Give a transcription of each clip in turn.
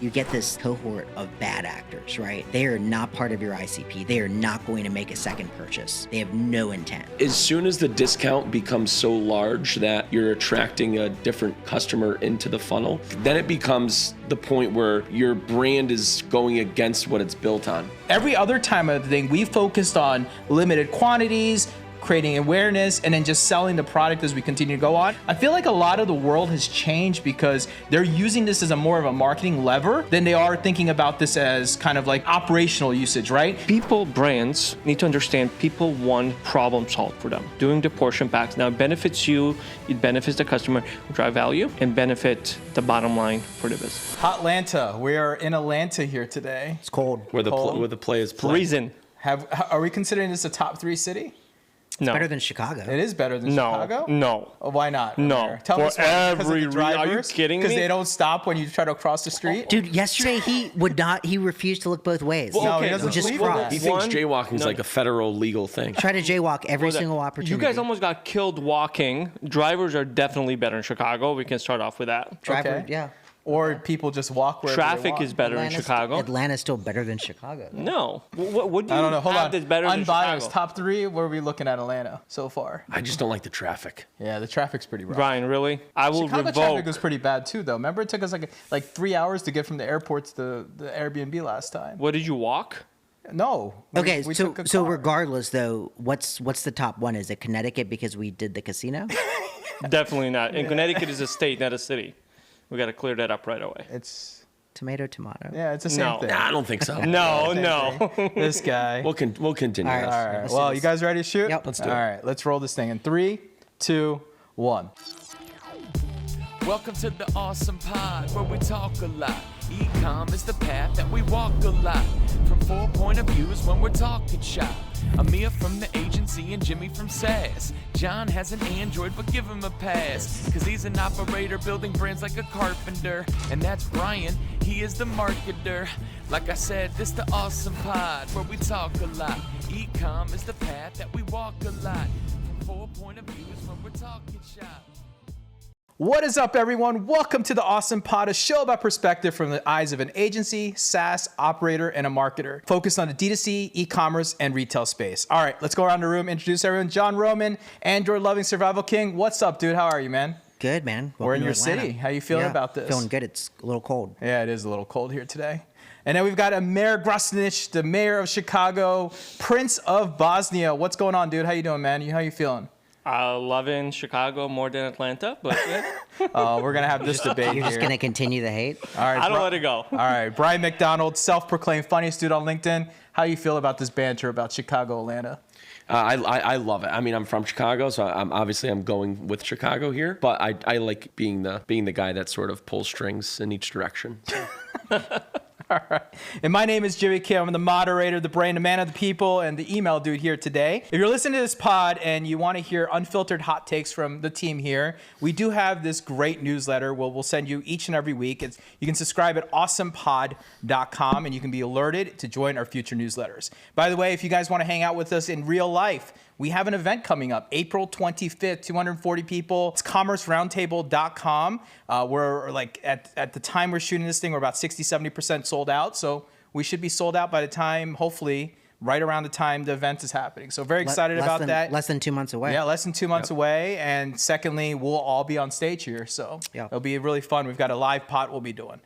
You get this cohort of bad actors, right? They are not part of your ICP. They are not going to make a second purchase. They have no intent. As soon as the discount becomes so large that you're attracting a different customer into the funnel, then it becomes the point where your brand is going against what it's built on. Every other time of the thing, we focused on limited quantities, creating awareness, and then just selling the product as we continue to go on. I feel like a lot of the world has changed because they're using this as a more of a marketing lever than they are thinking about this as kind of like operational usage, right? People, brands need to understand people want problem solved for them. Doing the portion packs now benefits you, it benefits the customer, drive value, and benefit the bottom line for the business. Hotlanta, we are in Atlanta here today. It's cold. Where the play is played. Reason. Are we considering this a top 3 city? No. Better than Chicago. It is better than Chicago? No. Oh, why not? No. Tell us why. Because of the drivers? Are you kidding me? Because they don't stop when you try to cross the street? Dude, yesterday he refused to look both ways. Well, okay, he doesn't just believe cross. in He this. thinks jaywalking is like a federal legal thing. Try to jaywalk every single opportunity. You guys almost got killed walking. Drivers are definitely better in Chicago. We can start off with that. Driver, Okay. yeah. Or people just walk wherever they Traffic want. is better in Chicago. Atlanta's still better than Chicago. No. What do you I don't know. Hold have on. that's better than Unbiased, Chicago? top 3, what are we looking at Atlanta so far? I just don't like the traffic. Yeah, the traffic's pretty rough. Bryan, really? I will Chicago revoke. traffic was pretty bad too, though. Remember, it took us like 3 hours to get from the airport to the Airbnb last time. What did you walk? No. Okay, we so took a so car. regardless though, what's the top one? Is it Connecticut because we did the casino? Definitely not. And Connecticut is a state, not a city. We got to clear that up right away. It's Tomato. it's the same No. thing. Nah, I don't think so. No. This guy. We'll continue. All right. this. All right. Let's Well, do you this. guys ready to shoot? Yep. Let's do it. All right. Let's roll this thing in 3, 2, 1. Welcome to the ASOM Pod, where we talk a lot. E-com is the path that we walk a lot. From 4 point of views when we're talking shop. Amer from the agency and Jimmy from SAS. John has an Android, but give him a pass. Cause he's an operator building brands like a carpenter. And that's Bryan, he is the marketer. Like I said, this the ASOM Pod, where we talk a lot. E-com is the path that we walk a lot. From 4 point of views when we're talking shop. What is up, everyone? Welcome to the ASOM Pod, a show about perspective from the eyes of an agency, SaaS operator, and a marketer focused on the D2C, e-commerce, and retail space. All right, let's go around the room, introduce everyone. John Roman, Android-loving survival king. What's up, dude? How are you, man? Good, man. We're in Welcome your to Atlanta. city. How you feeling about this? Feeling good. It's a little cold. Yeah, it is a little cold here today. And then we've got Amer Grozdanic, the mayor of Chicago, Prince of Bosnia. What's going on, dude? How you doing, man? How you feeling? Loving Chicago more than Atlanta, but We're going to have this debate You're just here. going to continue the hate? All right, I don't let it go. All right, Bryan MacDonald, self-proclaimed funniest dude on LinkedIn. How you feel about this banter about Chicago, Atlanta? I love it. I mean, I'm from Chicago, so I'm going with Chicago here. But I like being the guy that sort of pulls strings in each direction. All right. And my name is Jimmy Kim. I'm the moderator, the brain, the man of the people, and the email dude here today. If you're listening to this pod and you want to hear unfiltered hot takes from the team here, we do have this great newsletter. We'll send you each and every week. You can subscribe at awesompod.com, and you can be alerted to join our future newsletters. By the way, if you guys want to hang out with us in real life, we have an event coming up, April 25th, 240 people. It's commerceroundtable.com. We're like, at the time we're shooting this thing, we're about 60, 70% sold out. So we should be sold out by the time, hopefully, right around the time the event is happening. So very excited about that. Less than 2 months away. Yeah, less than 2 months away. And secondly, we'll all be on stage here. So it'll be really fun. We've got a live pod we'll be doing.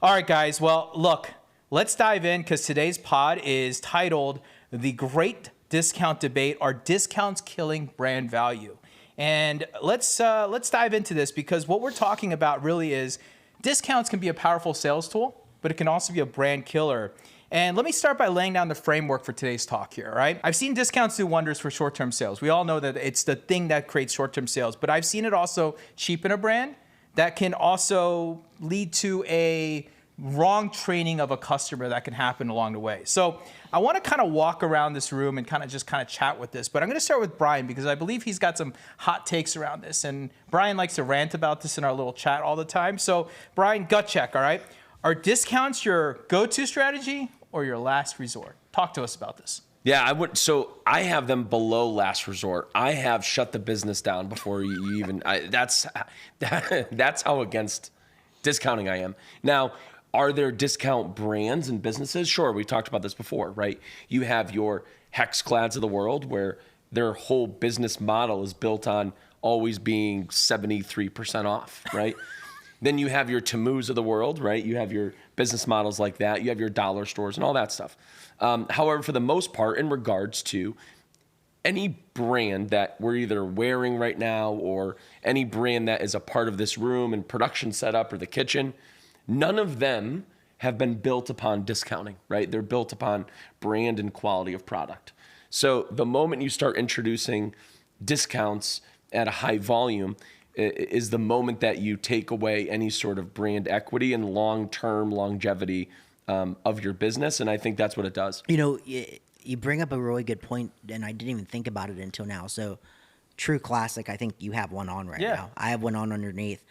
All right, guys. Well, look, let's dive in because today's pod is titled The Great Discount Debate. Are discounts killing brand value? And let's dive into this because what we're talking about really is discounts can be a powerful sales tool, but it can also be a brand killer. And let me start by laying down the framework for today's talk here, right? I've seen discounts do wonders for short-term sales. We all know that it's the thing that creates short-term sales, but I've seen it also cheapen a brand that can also lead to a wrong training of a customer that can happen along the way. So I want to kind of walk around this room and kind of chat with this, but I'm going to start with Bryan because I believe he's got some hot takes around this. And Bryan likes to rant about this in our little chat all the time. So Bryan, gut check, all right? Are discounts your go-to strategy or your last resort? Talk to us about this. Yeah, I would. So I have them below last resort. I have shut the business down before you even. That's how against discounting I am. Now, Are there discount brands and businesses? Sure, we talked about this before, right? You have your Hexclads of the world where their whole business model is built on always being 73% off, right? Then you have your Temus of the world, right? You have your business models like that. You have your dollar stores and all that stuff. However, for the most part, in regards to any brand that we're either wearing right now or any brand that is a part of this room and production setup or the kitchen, none of them have been built upon discounting, right? They're built upon brand and quality of product. So the moment you start introducing discounts at a high volume is the moment that you take away any sort of brand equity and long-term longevity of your business. And I think that's what it does. You know, you bring up a really good point, and I didn't even think about it until now. So True Classic, I think you have one on right now. I have one on underneath.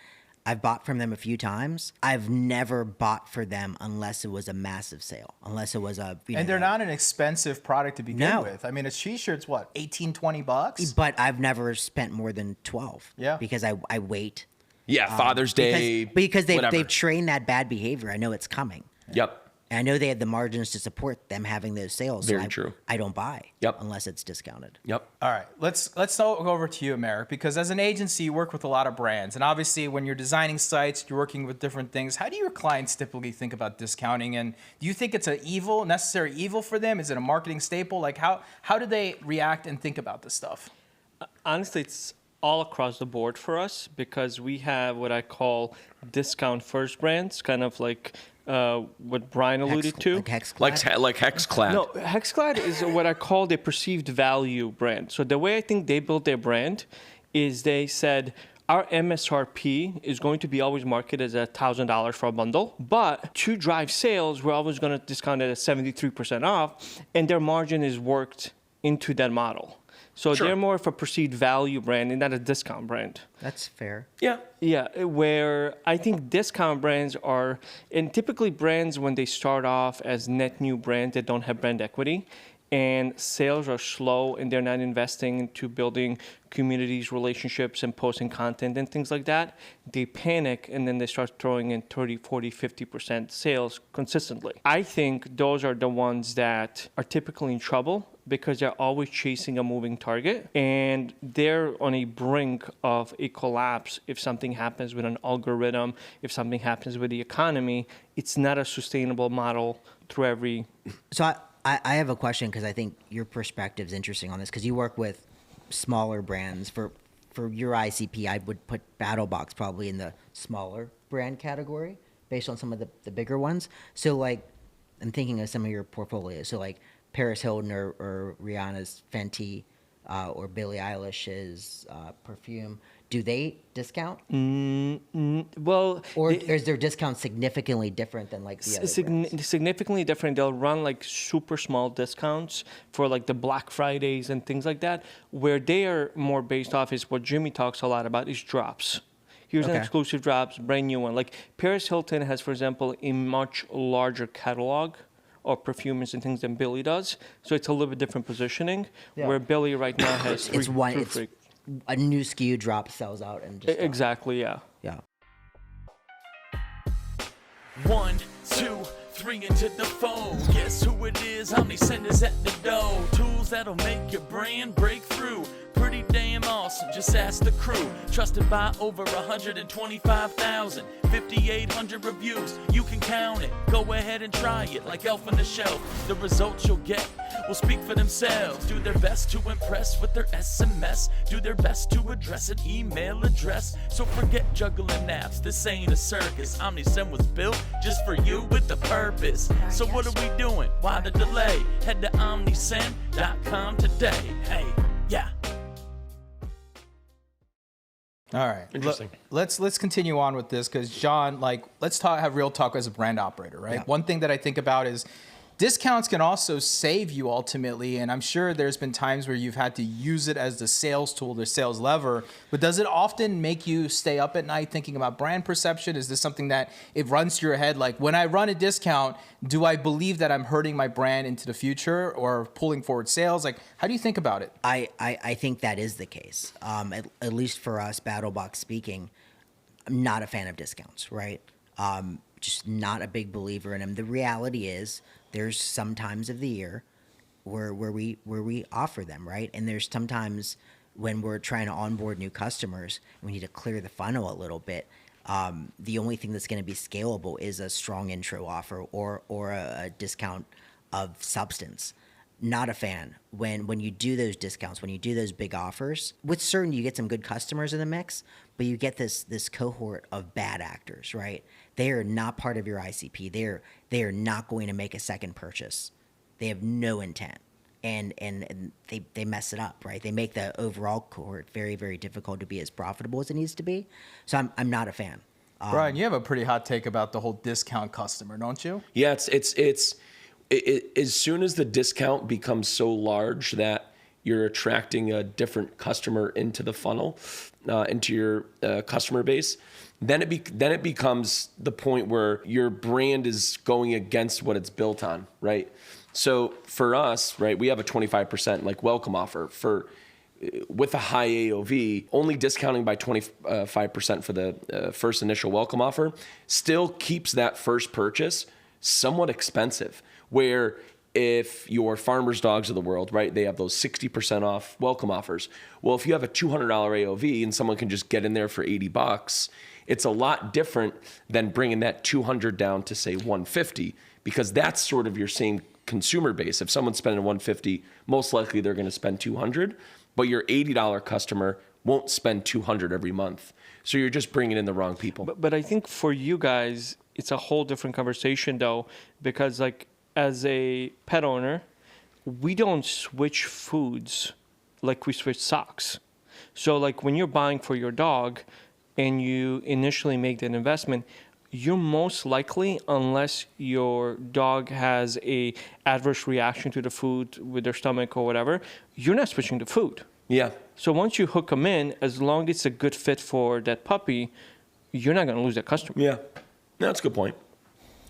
I've bought from them a few times. I've never bought for them unless it was a massive sale, unless it was a... And they're not an expensive product to begin with. I mean, a t-shirt's what, 18, 20 bucks? But I've never spent more than 12. Yeah. Because I wait. Yeah, Father's Day, because they've trained that bad behavior. I know it's coming. Yep. And I know they have the margins to support them having those sales. Very true. I don't buy unless it's discounted. Yep. All right, let's go over to you, Amer, because as an agency, you work with a lot of brands. And obviously, when you're designing sites, you're working with different things. How do your clients typically think about discounting? And do you think it's a necessary evil for them? Is it a marketing staple? Like, how do they react and think about this stuff? Honestly, it's all across the board for us because we have what I call discount first brands, kind of like what Bryan alluded to. Like Hexclad? Like Hexclad. No, Hexclad is what I call the perceived value brand. So the way I think they built their brand is they said, our MSRP is going to be always marketed as $1,000 for a bundle, but to drive sales, we're always going to discount it at 73% off, and their margin is worked into that model. So they're more of a perceived value brand and not a discount brand. That's fair. Yeah. Yeah, where I think discount brands are, and typically brands when they start off as net new brands that don't have brand equity, and sales are slow and they're not investing into building communities, relationships, and posting content and things like that, they panic and then they start throwing in 30, 40, 50% sales consistently. I think those are the ones that are typically in trouble because they're always chasing a moving target and they're on a brink of a collapse if something happens with an algorithm, if something happens with the economy. It's not a sustainable model through every... So I have a question because I think your perspective is interesting on this because you work with smaller brands. For your ICP, I would put BattleBox probably in the smaller brand category based on some of the bigger ones. So like, I'm thinking of some of your portfolios. So like Paris Hilton or Rihanna's Fenty or Billie Eilish's perfume. Do they discount? Well, or is their discount significantly different than like the other brands? Significantly different. They'll run like super small discounts for like the Black Fridays and things like that. Where they are more based off is what Jimmy talks a lot about is drops. Here's an exclusive drops, brand new one. Like Paris Hilton has, for example, a much larger catalog of perfumes and things than Billie does. So it's a little bit different positioning. Yeah. Where Billie right now has a new SKU drop sells out and just exactly, yeah. Yeah. 1, 2, 3 into the phone. Guess who it is? Omnisend is at the door. Tools that'll make your brand break through. Pretty damn awesome, just ask the crew. Trusted by over 125,000, 5,800 reviews, you can count it. Go ahead and try it like Elf on the Shelf. The results you'll get will speak for themselves. Do their best to impress with their SMS. Do their best to address an email address. So forget juggling apps, this ain't a circus. Omnisend was built just for you with a purpose. So what are we doing? Why the delay? Head to omnisend.com today. Hey, yeah. All right. Interesting. Let's continue on with this because John, like, let's have real talk as a brand operator, right? Yeah. One thing that I think about is discounts can also save you ultimately, and I'm sure there's been times where you've had to use it as the sales tool, the sales lever, but does it often make you stay up at night thinking about brand perception? Is this something that it runs through your head? Like, when I run a discount, do I believe that I'm hurting my brand into the future or pulling forward sales? Like, how do you think about it? I think that is the case. At least for us, BattleBox speaking, I'm not a fan of discounts, right? just not a big believer in them. The reality is there's some times of the year where we offer them, right? And there's sometimes when we're trying to onboard new customers, we need to clear the funnel a little bit. The only thing that's going to be scalable is a strong intro offer or a discount of substance. Not a fan when you do those discounts, when you do those big offers. With certain, you get some good customers in the mix, but you get this cohort of bad actors, right? They are not part of your ICP. They are not going to make a second purchase. They have no intent, and they mess it up, right? They make the overall cohort very, very difficult to be as profitable as it needs to be. So I'm not a fan. Bryan, you have a pretty hot take about the whole discount customer, don't you? Yeah, it's as soon as the discount becomes so large that you're attracting a different customer into the funnel, into your customer base, then it becomes the point where your brand is going against what it's built on, right? So for us, right, we have a 25% like welcome offer with a high AOV. Only discounting by 25% for the first initial welcome offer still keeps that first purchase somewhat expensive. Where if your Farmer's Dogs of the world, right, they have those 60% off welcome offers. Well, if you have a $200 AOV and someone can just get in there for $80, it's a lot different than bringing that 200 down to say 150, because that's sort of your same consumer base. If someone's spending 150, most likely they're going to spend 200, but your $80 customer won't spend 200 every month. So you're just bringing in the wrong people. But I think for you guys, it's a whole different conversation though, because like, as a pet owner, we don't switch foods like we switch socks. So like when you're buying for your dog and you initially make that investment, you're most likely, unless your dog has a adverse reaction to the food with their stomach or whatever, you're not switching the food. Yeah. So once you hook them in, as long as it's a good fit for that puppy, you're not going to lose that customer. Yeah. That's a good point.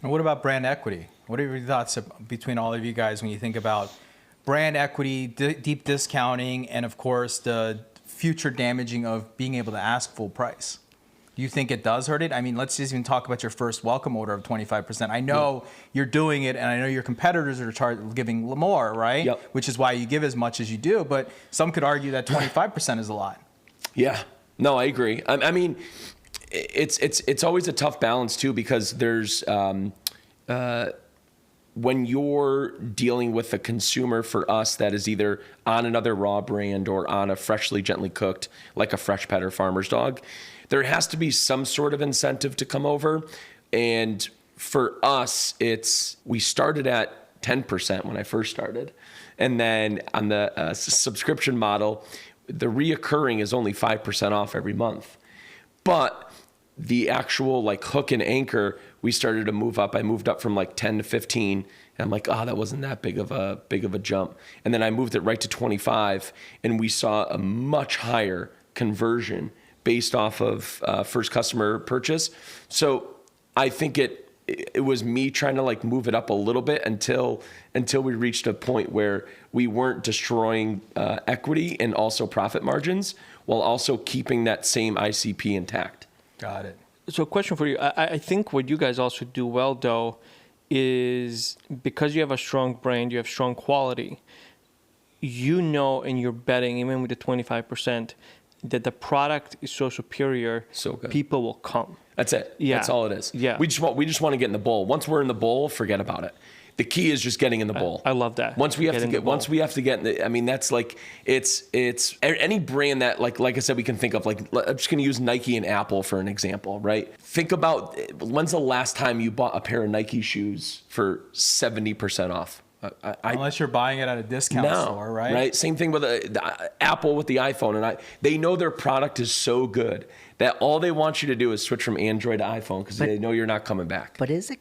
And what about brand equity? What are your thoughts between all of you guys when you think about brand equity, deep discounting, and of course the future damaging of being able to ask full price? Do you think it does hurt it? I mean, let's just even talk about your first welcome order of 25%. I know you're doing it, and I know your competitors are giving more, right? Yep. Which is why you give as much as you do, but some could argue that 25% is a lot. Yeah. No, I agree. I mean, it's always a tough balance too, because there's when you're dealing with a consumer for us that is either on another raw brand or on a freshly gently cooked, like a Fresh Pet or Farmer's Dog, there has to be some sort of incentive to come over. And for us, we started at 10% when I first started. And then on the subscription model, the reoccurring is only 5% off every month. But the actual like hook and anchor, we started to move up. I moved up from like 10 to 15. And I'm like, that wasn't that big of a jump. And then I moved it right to 25, and we saw a much higher conversion based off of first customer purchase. So I think it was me trying to like move it up a little bit until we reached a point where we weren't destroying equity and also profit margins while also keeping that same ICP intact. Got it. So question for you. I think what you guys also do well, though, is because you have a strong brand, you have strong quality, and you're betting, even with the 25%, that the product is so superior, so good, people will come. That's it. Yeah. That's all it is. Yeah. We just want to get in the bowl. Once we're in the bowl, forget about it. The key is just getting in the bowl. I love that. Once we have to get in the, I mean, that's like, it's any brand that like I said, we can think of, like, I'm just going to use Nike and Apple for an example, right? Think about when's the last time you bought a pair of Nike shoes for 70% off? Unless you're buying it at a discount store, right? Right. Same thing with the Apple with the iPhone, and they know their product is so good that all they want you to do is switch from Android to iPhone because they know you're not coming back. But is it?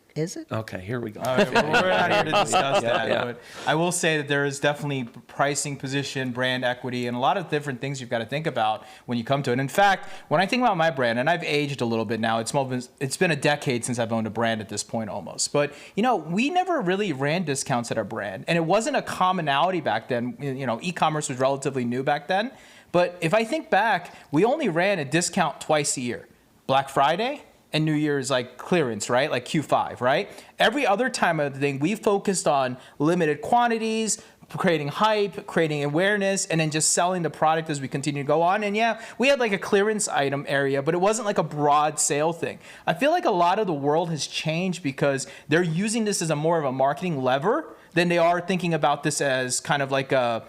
Okay, here we go. We're not here to discuss that. Yeah. But I will say that there is definitely pricing, position, brand equity, and a lot of different things you've got to think about when you come to it. And in fact, when I think about my brand, and I've aged a little bit now, it's been a decade since I've owned a brand at this point almost. But, we never really ran discounts at our brand. And it wasn't a commonality back then. E-commerce was relatively new back then. But if I think back, we only ran a discount twice a year, Black Friday and New Year's like clearance, right? Like Q5, right? Every other time of the thing, we focused on limited quantities, creating hype, creating awareness, and then just selling the product as we continue to go on. And yeah, we had like a clearance item area, but it wasn't like a broad sale thing. I feel like a lot of the world has changed because they're using this as a more of a marketing lever than they are thinking about this as kind of like a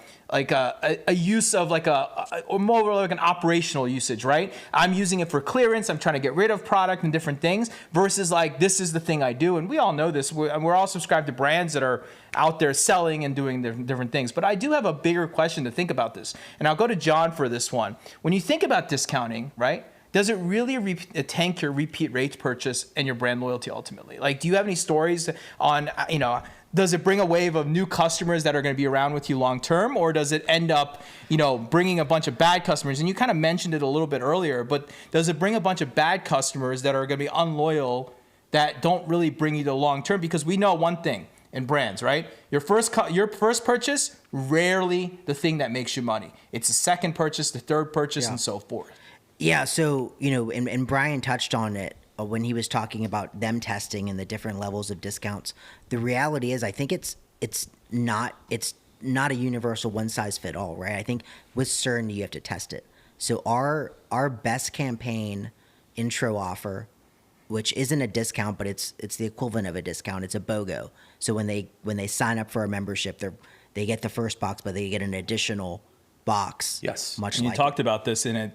use of like or more like an operational usage, right? I'm using it for clearance. I'm trying to get rid of product and different things versus like, this is the thing I do. And we all know this. We're all subscribed to brands that are out there selling and doing different things. But I do have a bigger question to think about this. And I'll go to John for this one. When you think about discounting, right? Does it really tank your repeat rates purchase and your brand loyalty ultimately? Like, do you have any stories on, does it bring a wave of new customers that are going to be around with you long term, or does it end up, bringing a bunch of bad customers? And you kind of mentioned it a little bit earlier, but does it bring a bunch of bad customers that are going to be unloyal, that don't really bring you to long term? Because we know one thing in brands, right? Your first purchase, rarely the thing that makes you money. It's the second purchase, the third purchase, and so forth. Yeah. So and Bryan touched on it when he was talking about them testing and the different levels of discounts. The reality is, I think it's not a universal one size fit all, right? I think with certainty you have to test it. So our best campaign intro offer, which isn't a discount, but it's the equivalent of a discount. It's a BOGO. So when they sign up for a membership, they get the first box, but they get an additional box. Yes. And you talked about this, and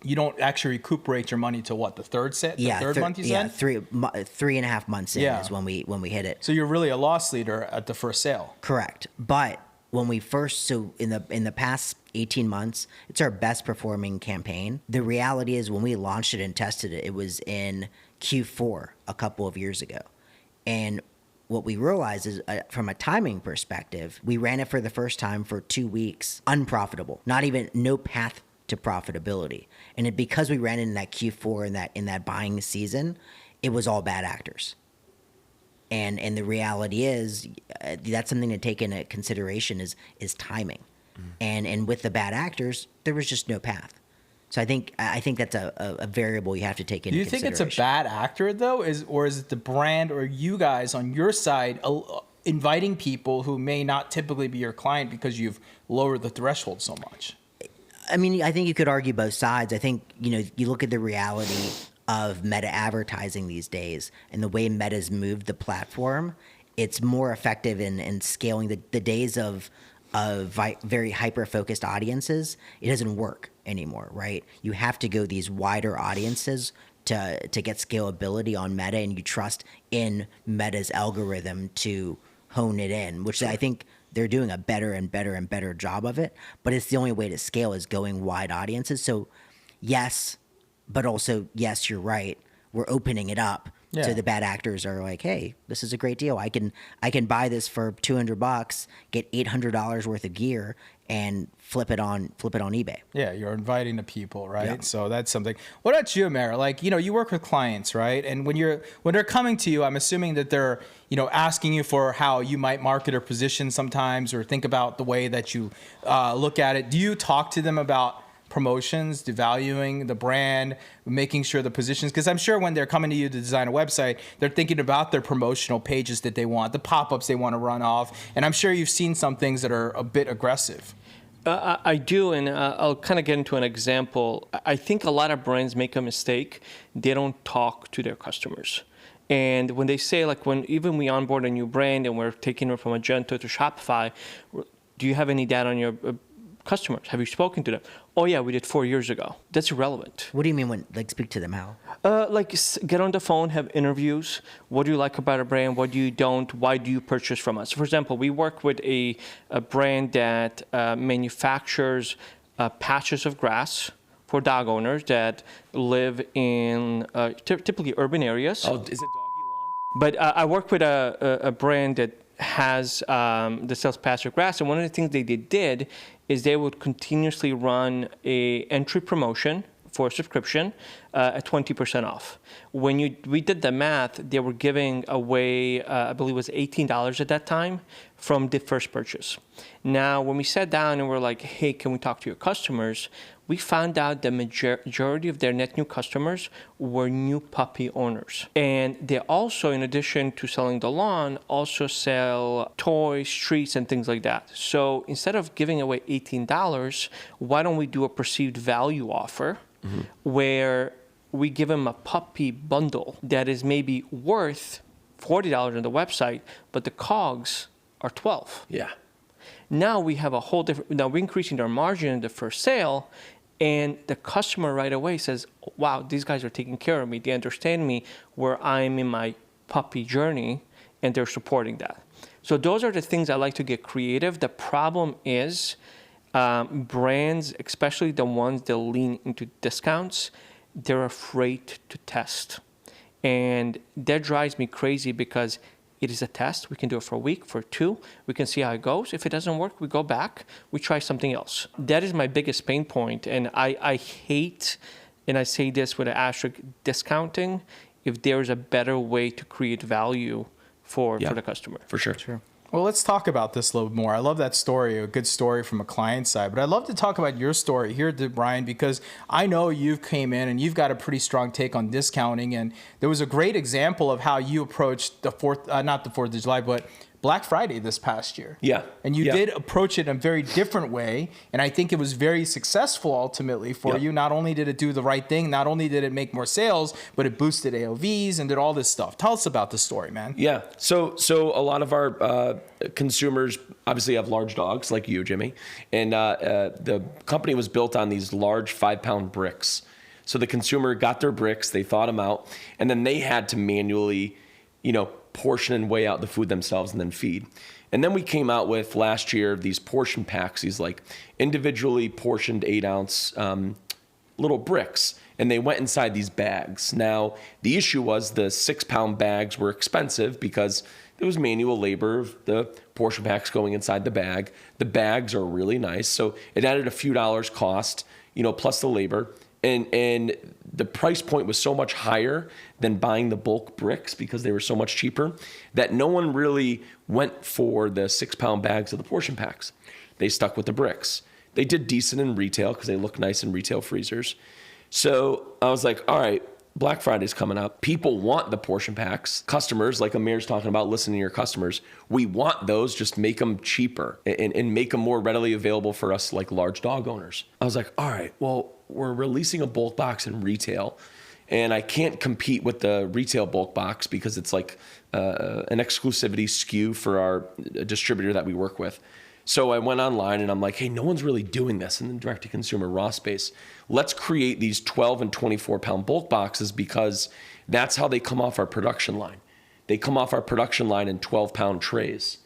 you don't actually recuperate your money till what, the third set? The third month you said? 3.5 months in is when we hit it. So you're really a loss leader at the first sale. Correct. But when we first, in the past 18 months, it's our best performing campaign. The reality is, when we launched it and tested it, it was in Q4 a couple of years ago. And what we realized is, from a timing perspective, we ran it for the first time for 2 weeks, unprofitable, no path to profitability. And because we ran it in that Q4 in that buying season, it was all bad actors. And the reality is, that's something to take into consideration is timing. And with the bad actors, there was just no path. So I think that's a variable you have to take into consideration. Do you think it's a bad actor though, or is it the brand or you guys on your side inviting people who may not typically be your client because you've lowered the threshold so much? I mean, I think you could argue both sides. I think you look at the reality of meta advertising these days and the way Meta's moved the platform. It's more effective in scaling the days of very hyper-focused audiences. It doesn't work anymore, right? You have to go these wider audiences to get scalability on Meta, and you trust in Meta's algorithm to hone it in, which I think they're doing a better and better and better job of it. But it's the only way to scale is going wide audiences. So yes, but also yes, you're right. We're opening it up. Yeah. So the bad actors are like, hey, this is a great deal. I can buy this for $200, get $800 worth of gear, and flip it on eBay. Yeah, you're inviting the people, right? Yeah. So that's something. What about you, Amer? Like, you work with clients, right? And when they're coming to you, I'm assuming that they're, asking you for how you might market or position sometimes, or think about the way that you look at it. Do you talk to them about promotions, devaluing the brand, making sure the positions, because I'm sure when they're coming to you to design a website, they're thinking about their promotional pages that they want, the pop-ups they want to run off, and I'm sure you've seen some things that are a bit aggressive. I do, and I'll kind of get into an example. I think a lot of brands make a mistake. They don't talk to their customers. And when they say, like, even we onboard a new brand and we're taking it from Magento to Shopify, do you have any data on your customers? Have you spoken to them? Oh yeah, we did 4 years ago. That's irrelevant. What do you mean speak to them how? Get on the phone, have interviews. What do you like about a brand? What do you don't? Why do you purchase from us? For example, we work with a brand that manufactures patches of grass for dog owners that live in typically urban areas. Oh, is it doggy lawn? But I work with a brand that has the sells patch of grass, and one of the things they did is they would continuously run a entry promotion for a subscription at 20% off. When we did the math, they were giving away, I believe it was $18 at that time from the first purchase. Now, when we sat down and we're like, hey, can we talk to your customers? we found out the majority of their net new customers were new puppy owners. And they also, in addition to selling the lawn, also sell toys, treats, and things like that. So instead of giving away $18, why don't we do a perceived value offer where we give them a puppy bundle that is maybe worth $40 on the website, but the COGS are $12. Yeah. Now we have a whole different, now we're increasing our margin in the first sale, and the customer right away says, wow, these guys are taking care of me. They understand me where I'm in my puppy journey, and they're supporting that. So those are the things I like to get creative. The problem is brands, especially the ones that lean into discounts, they're afraid to test. And that drives me crazy because it is a test. We can do it for a week, for 2. We can see how it goes. If it doesn't work, we go back. We try something else. That is my biggest pain point. And I hate, and I say this with an asterisk, discounting, if there is a better way to create value for the customer. For sure. Sure. Well, let's talk about this a little bit more. I love that story, a good story from a client side. But I'd love to talk about your story here, Bryan, because I know you've came in and you've got a pretty strong take on discounting. And there was a great example of how you approached the not the 4th of July, but Black Friday this past year. Yeah. And you did approach it in a very different way. And I think it was very successful ultimately for you. Not only did it do the right thing, not only did it make more sales, but it boosted AOVs and did all this stuff. Tell us about the story, man. Yeah. So a lot of our consumers obviously have large dogs like you, Jimmy. And the company was built on these large 5-pound bricks. So the consumer got their bricks, they thought them out, and then they had to manually, portion and weigh out the food themselves and then feed. And then we came out with last year these portion packs, these like individually portioned 8-ounce little bricks, and they went inside these bags. Now, the issue was the 6-pound bags were expensive because there was manual labor of the portion packs going inside the bag. The bags are really nice, so it added a few dollars cost, plus the labor. And the price point was so much higher than buying the bulk bricks because they were so much cheaper that no one really went for the 6-pound bags of the portion packs. They stuck with the bricks. They did decent in retail because they look nice in retail freezers. So I was like, all right, Black Friday's coming up. People want the portion packs. Customers, like Amer's talking about, listening to your customers, we want those, just make them cheaper and make them more readily available for us like large dog owners. I was like, all right, well, we're releasing a bulk box in retail, and I can't compete with the retail bulk box because it's like an exclusivity SKU for our distributor that we work with. So I went online and I'm like, hey, no one's really doing this in the direct-to-consumer raw space. Let's create these 12 and 24-pound bulk boxes because that's how they come off our production line. They come off our production line in 12-pound trays.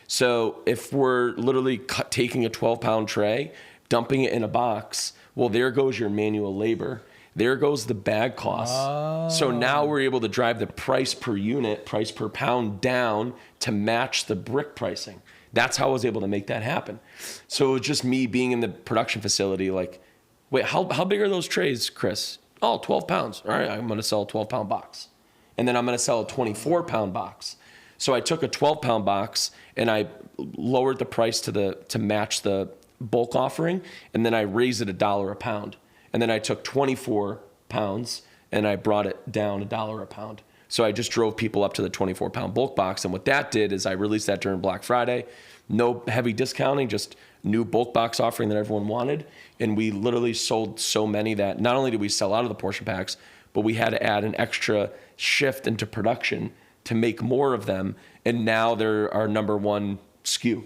So if we're literally taking a 12-pound tray, dumping it in a box, well, there goes your manual labor. There goes the bag costs. Oh. So now we're able to drive the price per unit, price per pound down to match the brick pricing. That's how I was able to make that happen. So it was just me being in the production facility like, wait, how big are those trays, Chris? Oh, 12 pounds. All right, I'm going to sell a 12-pound box. And then I'm going to sell a 24-pound box. So I took a 12-pound box and I lowered the price to match the bulk offering, and then I raised it $1 a pound. And then I took 24 pounds and I brought it down $1 a pound. So I just drove people up to the 24-pound bulk box. And what that did is I released that during Black Friday. No heavy discounting, just new bulk box offering that everyone wanted. And we literally sold so many that not only did we sell out of the portion packs, but we had to add an extra shift into production to make more of them. And now they're our number one SKU.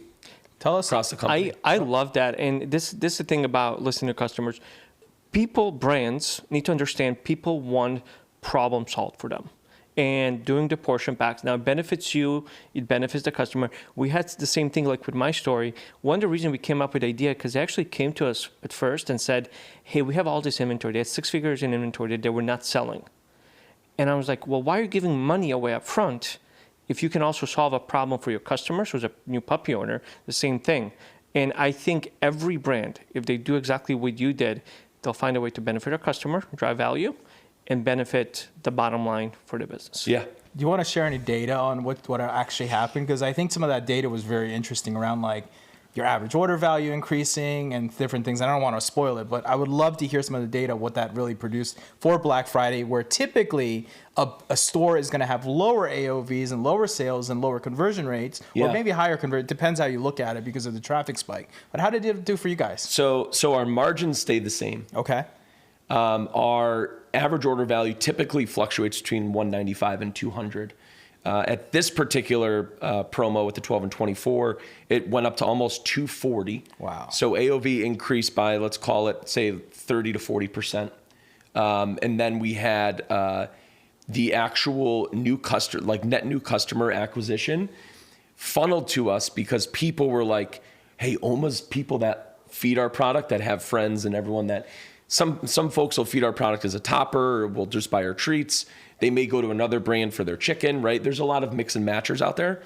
Tell us across the company. I love that. And this is the thing about listening to customers. Brands need to understand people want problem solved for them. And doing the portion packs, now it benefits you, it benefits the customer. We had the same thing like with my story. One of the reasons we came up with the idea, because they actually came to us at first and said, hey, we have all this inventory. They had 6 figures in inventory that they were not selling. And I was like, well, why are you giving money away up front if you can also solve a problem for your customers, who's a new puppy owner, the same thing. And I think every brand, if they do exactly what you did, they'll find a way to benefit their customer, drive value, and benefit the bottom line for the business. Yeah. Do you want to share any data on what actually happened? Because I think some of that data was very interesting around like, your average order value increasing and different things. I don't want to spoil it, but I would love to hear some of the data, what that really produced for Black Friday, where typically a store is going to have lower AOVs and lower sales and lower conversion rates, or maybe higher conversion. Depends how you look at it because of the traffic spike. But how did it do for you guys? So our margins stayed the same. Okay. Our average order value typically fluctuates between 195 and 200. At this particular promo with the 12 and 24, it went up to almost 240. Wow. So AOV increased by, let's call it, say, 30 to 40%. And then we had the actual new customer, like net new customer acquisition funneled to us because people were like, hey, Oma's people that feed our product, that have friends and everyone that, some folks will feed our product as a topper or will just buy our treats. They may go to another brand for their chicken, right? There's a lot of mix and matchers out there.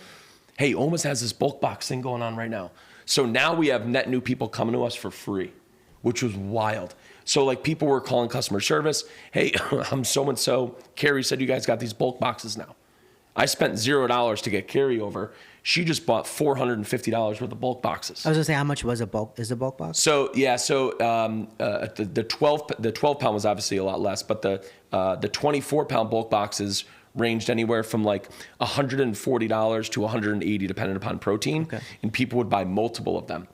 Hey, Oma's has this bulk box thing going on right now. So now we have net new people coming to us for free, which was wild. So like people were calling customer service. Hey, I'm so-and-so. Carrie said you guys got these bulk boxes now. I spent $0 to get carryover. She just bought $450 worth of bulk boxes. I was gonna say, how much was a bulk box? So yeah, the 12 pound was obviously a lot less, but the 24 pound bulk boxes ranged anywhere from like $140 to $180 depending upon protein, and people would buy multiple of them.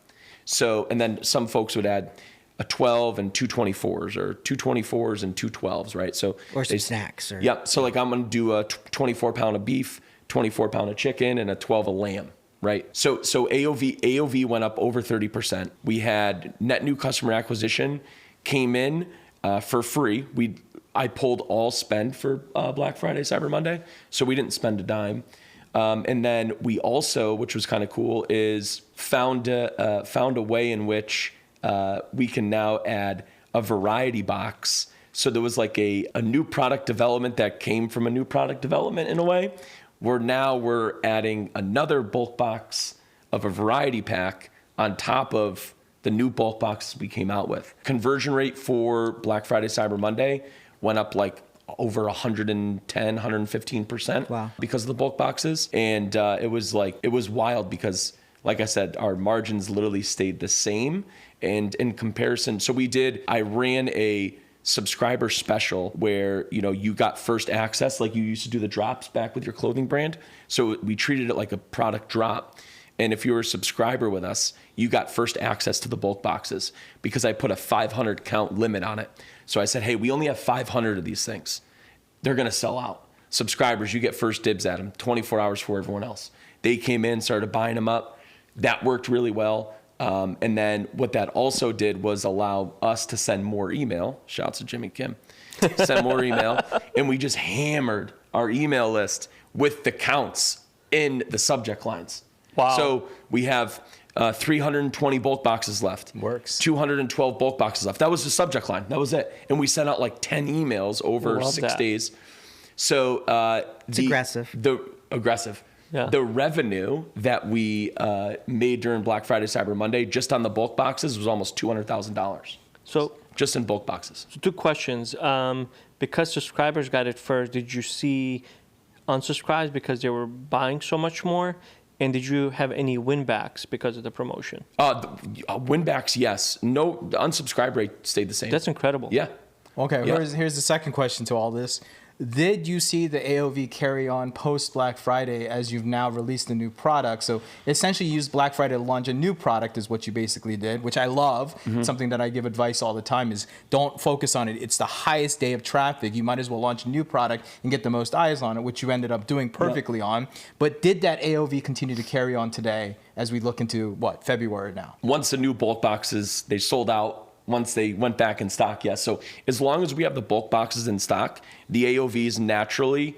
So, and then some folks would add a 12 and two 24s or two 24s and two 12s, right? So or some snacks. Or, yep. So like I'm going to do a 24 pound of beef, 24 pound of chicken, and a 12 of lamb, right? So AOV went up over 30%. We had net new customer acquisition came in for free. I pulled all spend for Black Friday, Cyber Monday, so we didn't spend a dime. And then we also, which was kind of cool, is found a way in which we can now add a variety box. So there was like a new product development that came from a new product development in a way. We're adding another bulk box of a variety pack on top of the new bulk boxes we came out with. Conversion rate for Black Friday, Cyber Monday went up like over 110, 115% because of the bulk boxes. And it was wild because, like I said, our margins literally stayed the same. And in comparison, I ran a subscriber special where, you got first access, like you used to do the drops back with your clothing brand. So we treated it like a product drop. And if you were a subscriber with us, you got first access to the bulk boxes because I put a 500 count limit on it. So I said, hey, we only have 500 of these things. They're going to sell out. Subscribers, you get first dibs at them, 24 hours for everyone else. They came in, started buying them up. That worked really well. And then what that also did was allow us to send more email. Shouts to Jimmy Kim. Send more email. And we just hammered our email list with the counts in the subject lines. Wow. So we have 320 bulk boxes left. Works. 212 bulk boxes left. That was the subject line. That was it. And we sent out like 10 emails over 6 days. So it's aggressive. Aggressive. Yeah. The revenue that we made during Black Friday, Cyber Monday, just on the bulk boxes was almost $200,000. So just in bulk boxes. So 2 questions. Because subscribers got it first, did you see unsubscribes because they were buying so much more? And did you have any win-backs because of the promotion? Win-backs, yes. No, the unsubscribe rate stayed the same. That's incredible. Yeah. Okay, here's the second question to all this. Did you see the AOV carry on post Black Friday as you've now released a new product? So essentially you used Black Friday to launch a new product is what you basically did, which I love. Mm-hmm. Something that I give advice all the time is don't focus on it. It's the highest day of traffic. You might as well launch a new product and get the most eyes on it, which you ended up doing perfectly on. But did that AOV continue to carry on today as we look into, February now? Once the new bulk boxes, they sold out. Once they went back in stock, yes. So as long as we have the bulk boxes in stock, the AOVs naturally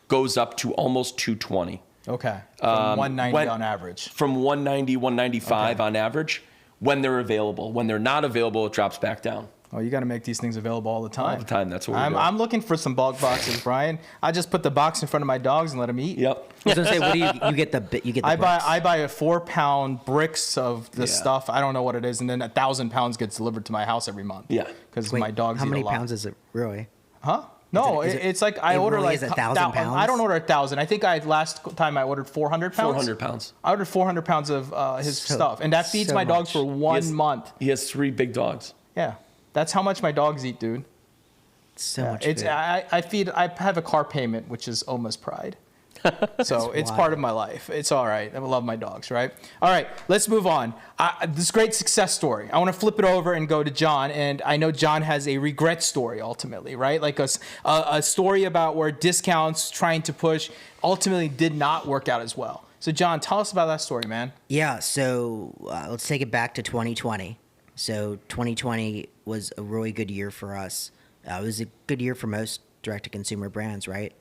goes up to almost 220. Okay. From 190 on average. From 190, 195 on average when they're available. When they're not available, it drops back down. Oh, you got to make these things available all the time. All the time. That's what we're doing. I'm looking for some bulk boxes, Brian. I just put the box in front of my dogs and let them eat. Yep. I was gonna say, what do you get the I buy a 4-pound bricks of the stuff. I don't know what it is, and then 1,000 pounds gets delivered to my house every month. Yeah. Because my dogs eat a lot. How many pounds is it really? Huh? No, it's like I order really like is 1,000 pounds? I don't order 1,000. I think last time I ordered 400 pounds. 400 pounds. I ordered 400 pounds of his stuff, and that feeds my dogs for 1 month. He has 3 big dogs. Yeah, that's how much my dogs eat, dude. So much It's food. I have a car payment, which is almost pride. So it's part of my life. It's all right. I love my dogs, right? All right, let's move on. This great success story. I want to flip it over and go to John. And I know John has a regret story ultimately, right? Like a story about where discounts trying to push ultimately did not work out as well. So John, tell us about that story, man. Yeah, so let's take it back to 2020. So 2020 was a really good year for us. It was a good year for most direct-to-consumer brands, right?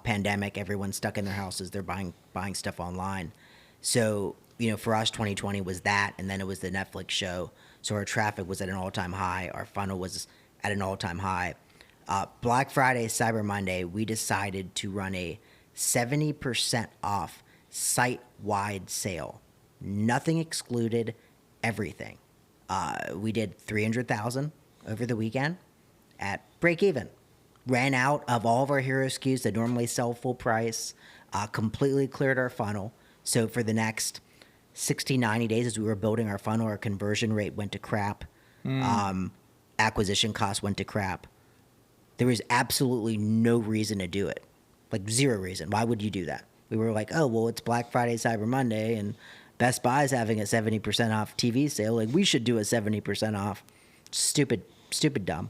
Pandemic, everyone's stuck in their houses. They're buying stuff online. So, for us, 2020 was that, and then it was the Netflix show. So our traffic was at an all-time high. Our funnel was at an all-time high. Black Friday, Cyber Monday, we decided to run a 70% off site-wide sale. Nothing excluded, everything. We did 300,000 over the weekend at break even. Ran out of all of our hero SKUs that normally sell full price, completely cleared our funnel. So for the next 60, 90 days as we were building our funnel, our conversion rate went to crap. Acquisition costs went to crap. There was absolutely no reason to do it. Like zero reason. Why would you do that? We were like, oh, well, it's Black Friday, Cyber Monday, and Best Buy's having a 70% off TV sale. Like, we should do a 70% off. Stupid, dumb.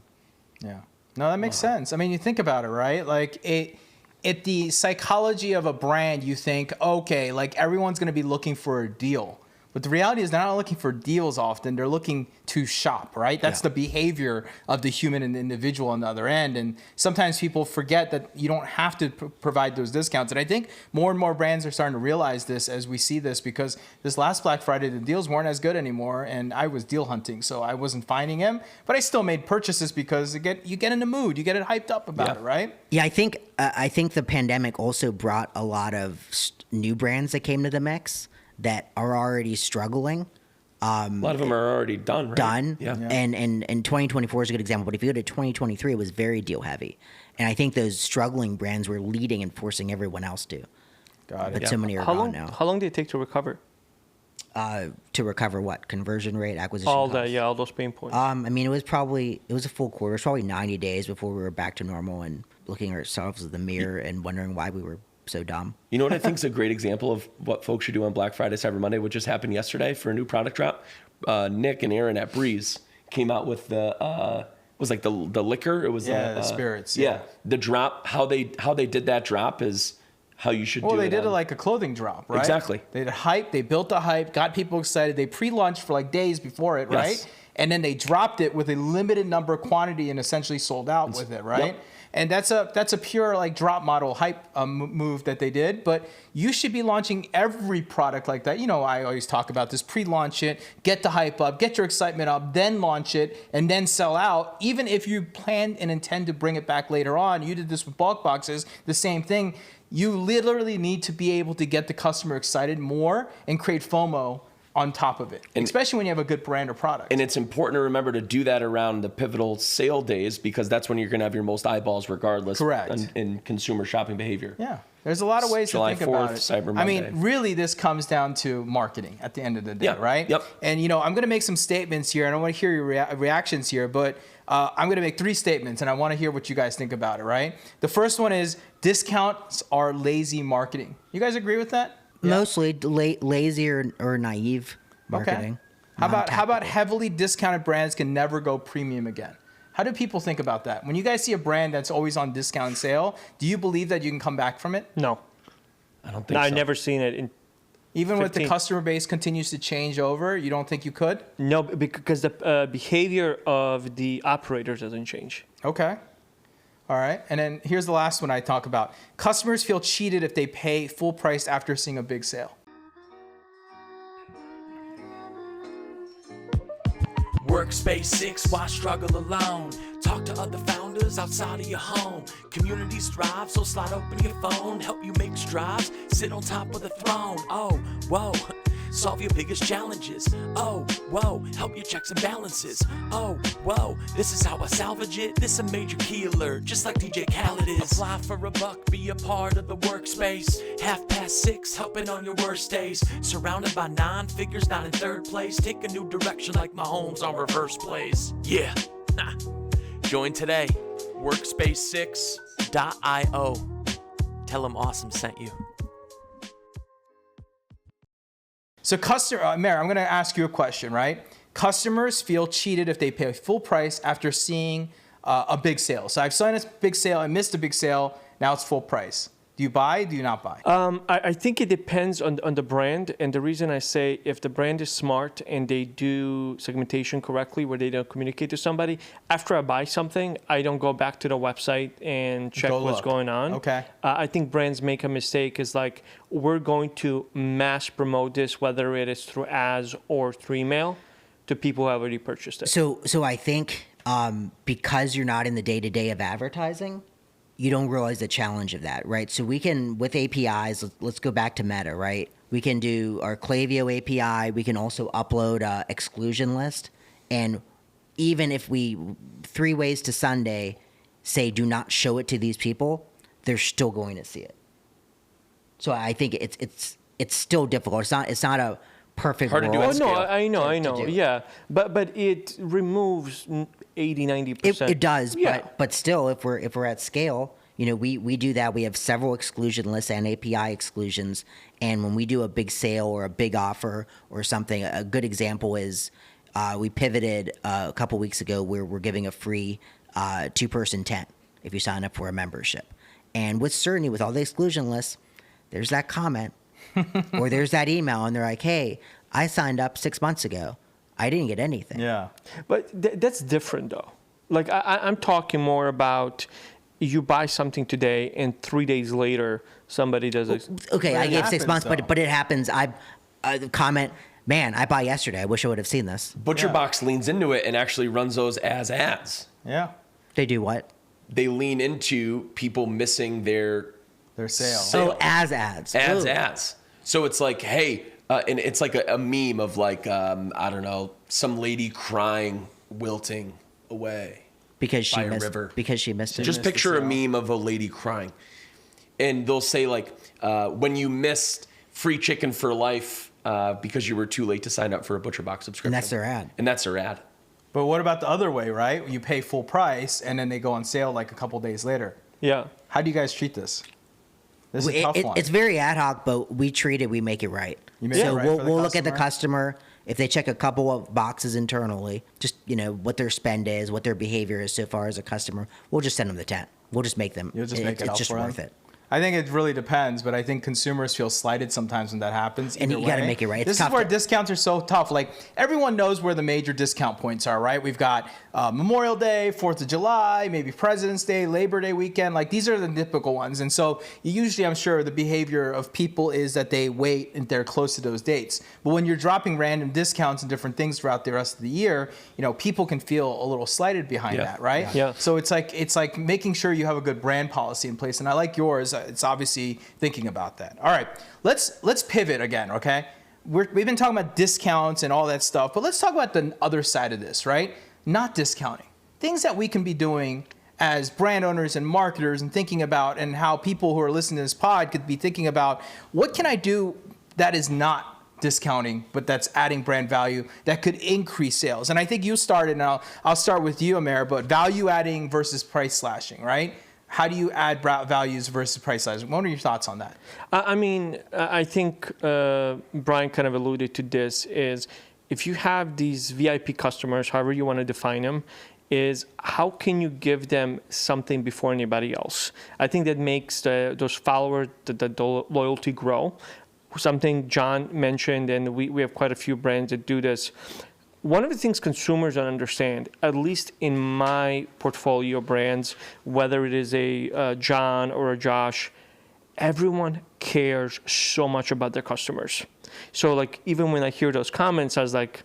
Yeah. No, that makes sense. I mean, you think about it, right? Like the psychology of a brand, you think, okay, like everyone's going to be looking for a deal. But the reality is they're not looking for deals often. They're looking to shop, right? That's the behavior of the human and the individual on the other end. And sometimes people forget that you don't have to provide those discounts. And I think more and more brands are starting to realize this as we see this, because this last Black Friday, the deals weren't as good anymore. And I was deal hunting, so I wasn't finding them. But I still made purchases because you get in the mood. You get it hyped up about it, right? Yeah, I think the pandemic also brought a lot of new brands that came to the mix that are already struggling. A lot of them are already done, right? Yeah. And 2024 is a good example. But if you go to 2023, it was very deal heavy. And I think those struggling brands were leading and forcing everyone else to. Got it. But so many are gone now. How long did it take to recover? To recover what? Conversion rate, acquisition All costs? all those pain points. I mean, it was a full quarter. It was probably 90 days before we were back to normal and looking at ourselves in the mirror and wondering why we were so dumb. You know what I think is a great example of what folks should do on Black Friday, Cyber Monday, what just happened yesterday for a new product drop? Nick and Aaron at Breeze came out with the liquor. It was the spirits. Yeah, the drop. How they did that drop is how you should do it. Well, they did it like a clothing drop, right? Exactly. They did hype. They built the hype, got people excited. They pre-launched for like days before it, right? Yes. And then they dropped it with a limited number quantity and essentially sold out with it, right? Yep. And that's a pure like drop model hype move that they did. But you should be launching every product like that. I always talk about this: pre-launch it, get the hype up, get your excitement up, then launch it, and then sell out. Even if you plan and intend to bring it back later on, you did this with bulk boxes, the same thing. You literally need to be able to get the customer excited more and create FOMO on top of it, especially when you have a good brand or product. And it's important to remember to do that around the pivotal sale days, because that's when you're going to have your most eyeballs regardless. Correct. In consumer shopping behavior. Yeah. There's a lot of ways July to think 4th, about it. Cyber Monday. I mean, really, this comes down to marketing at the end of the day, right? Yep. And, I'm going to make some statements here, and I want to hear your reactions here, but I'm going to make 3 statements, and I want to hear what you guys think about it, right? The first one is discounts are lazy marketing. You guys agree with that? Mostly lazy or naive marketing. Okay. How about heavily discounted brands can never go premium again? How do people think about that? When you guys see a brand that's always on discount sale, do you believe that you can come back from it? No. I don't think so. I've never seen it in Even with the customer base continues to change over, you don't think you could? No, because the behavior of the operators doesn't change. Okay. All right. And then here's the last one I talk about. Customers feel cheated if they pay full price after seeing a big sale. Workspace 6, why struggle alone? Talk to other founders outside of your home. Communities thrive, so slide open your phone. Help you make strides, sit on top of the throne. Oh, whoa. solve your biggest challenges. Oh, whoa, help your checks and balances. Oh, whoa, this is how I salvage it. This a major key alert, just like DJ Khaled is. Apply for a buck, be a part of the workspace. 6:30, helping on your worst days. Surrounded by 9 figures, not in third place. Take a new direction like Mahomes on reverse plays. Yeah, join today, workspace6.io. Tell them Awesome sent you. So Amer, I'm going to ask you a question, right? Customers feel cheated if they pay full price after seeing a big sale. So I've signed a big sale, I missed a big sale, now it's full price. Do you buy? Do you not buy? I think it depends on the brand. And the reason I say if the brand is smart and they do segmentation correctly where they don't communicate to somebody, after I buy something, I don't go back to the website and check what's going on. Okay. I think brands make a mistake is like, we're going to mass promote this, whether it is through ads or through email, to people who have already purchased it. So I think because you're not in the day-to-day of advertising, you don't realize the challenge of that, right? So we can, with APIs, let's go back to Meta, right? We can do our Klaviyo API. We can also upload a exclusion list. And even if we, 3 ways to Sunday, say do not show it to these people, they're still going to see it. So I think it's still difficult. It's not a perfect Hard to do world. at scale. I know, do. yeah. But it removes 80-90%. It does, Yeah. but still, if we're at scale, we do that. We have several exclusion lists and API exclusions, and when we do a big sale or a big offer or something, a good example is we pivoted a couple weeks ago where we're giving a free 2-person tent if you sign up for a membership, and with certainty, with all the exclusion lists, there's that comment or there's that email, and they're like, "Hey, I signed up 6 months ago. I didn't get anything." Yeah. But that's different, though. Like, I'm talking more about you buy something today, and 3 days later, somebody does it. Okay, But I it gave 6 months, happens, but it happens. I comment, man, I bought yesterday. I wish I would have seen this. ButcherBox leans into it and actually runs those as ads. Yeah. They do what? They lean into people missing their sale. Oh, as ads. Ooh. ads. So it's like, hey, and it's like a meme of like, I don't know, some lady crying, wilting away. Because she by a missed. river. Because she missed it. Just missed the picture a sale. meme of a lady crying. And they'll say like, when you missed free chicken for life because you were too late to sign up for a ButcherBox subscription. And that's their ad. And that's their ad. But what about the other way, right? You pay full price and then they go on sale like a couple days later. Yeah. How do you guys treat this? This is a tough one. It's very ad hoc, but we treat it. We make it right. You make it so right we'll for the look at the customer? customer. If they check a couple of boxes internally, just what their spend is, what their behavior is so far as a customer, we'll just send them the tent. We'll just make them. You'll just make it up It's just for them? worth it. I think it really depends, but I think consumers feel slighted sometimes when that happens. And either you gotta way. make it right. It's This tough is where to- discounts are so tough. Like, everyone knows where the major discount points are, right? We've got Memorial Day, 4th of July, maybe President's Day, Labor Day weekend. Like, these are the typical ones. And so usually, I'm sure the behavior of people is that they wait and they're close to those dates. But when you're dropping random discounts and different things throughout the rest of the year, people can feel a little slighted behind that, right? Yeah. So it's like making sure you have a good brand policy in place. And I like yours. It's obviously thinking about that. All right, let's pivot again, okay? We've been talking about discounts and all that stuff, but let's talk about the other side of this, right? Not discounting. Things that we can be doing as brand owners and marketers and thinking about, and how people who are listening to this pod could be thinking about, what can I do that is not discounting, but that's adding brand value that could increase sales? And I think you started, and I'll start with you, Amer, but value adding versus price slashing, right? How do you add values versus price slashing? What are your thoughts on that? I think Bryan kind of alluded to this, is if you have these VIP customers, however you want to define them, is how can you give them something before anybody else? I think that makes those followers, the loyalty grow. Something John mentioned, and we have quite a few brands that do this. One of the things consumers don't understand, at least in my portfolio brands, whether it is a John or a Josh, everyone cares so much about their customers. So like, even when I hear those comments, I was like,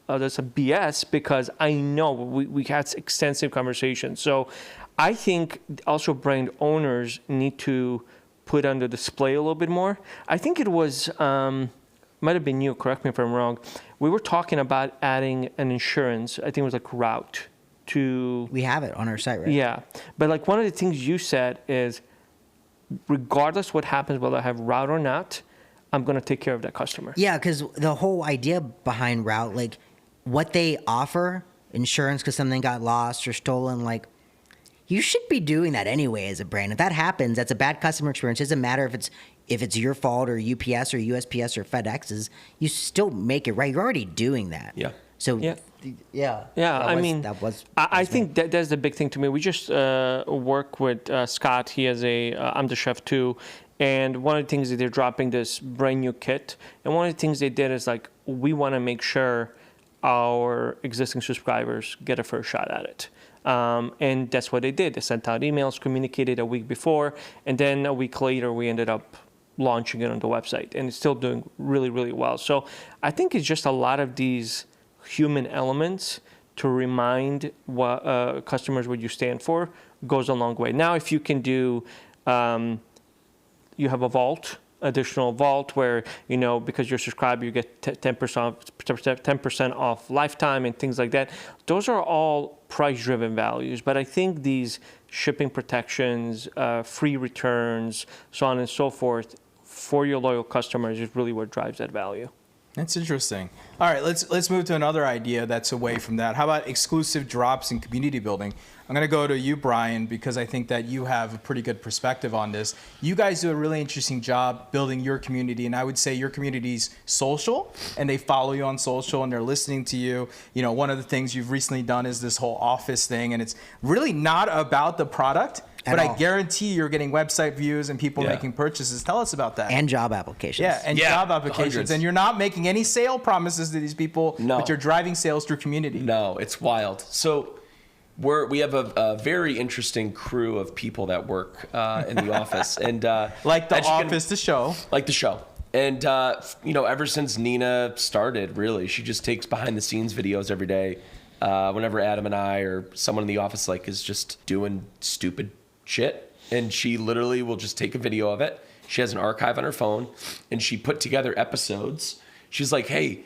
oh, that's a BS, because I know we had extensive conversations. So I think also brand owners need to put on the display a little bit more. I think it was might have been you, correct me if I'm wrong. We were talking about adding an insurance, I think it was like route to. We have it on our site, right? Yeah. But like one of the things you said is regardless what happens, whether I have route or not, I'm going to take care of that customer. Yeah, because the whole idea behind Route, like what they offer, insurance because something got lost or stolen, like you should be doing that anyway as a brand. If that happens, that's a bad customer experience. It doesn't matter if it's your fault or UPS or USPS or FedEx's, you still make it right. You're already doing that. Yeah. So Yeah. yeah. I think that's the big thing to me. We just work with Scott. He has I'm the chef too. And one of the things that they're dropping this brand new kit. And one of the things they did is like, we want to make sure our existing subscribers get a first shot at it. And that's what they did. They sent out emails, communicated a week before, and then a week later we ended up launching it on the website. And it's still doing really, really well. So I think it's just a lot of these human elements to remind customers what you stand for goes a long way. Now, if you can do, you have a additional vault where, because you're subscribed, you get 10% off lifetime and things like that. Those are all price-driven values. But I think these shipping protections, free returns, so on and so forth, for your loyal customers is really what drives that value. That's interesting. All right, let's move to another idea that's away from that. How about exclusive drops and community building? I'm going to go to you, Bryan, because I think that you have a pretty good perspective on this. You guys do a really interesting job building your community, and I would say your community's social, and they follow you on social, and they're listening to you. One of the things you've recently done is this whole office thing, and it's really not about the product, but I guarantee you're getting website views and people making purchases. Tell us about that. And job applications. Yeah, and job applications. Hundreds. And you're not making any sale promises to these people, but you're driving sales through community. No, it's wild. So we have a very interesting crew of people that work in the office. And like the office, the show. Like the show. And, ever since Nina started, really, she just takes behind-the-scenes videos every day. Whenever Adam and I or someone in the office is just doing stupid shit, and she literally will just take a video of it. She has an archive on her phone, and she put together episodes. She's like, hey,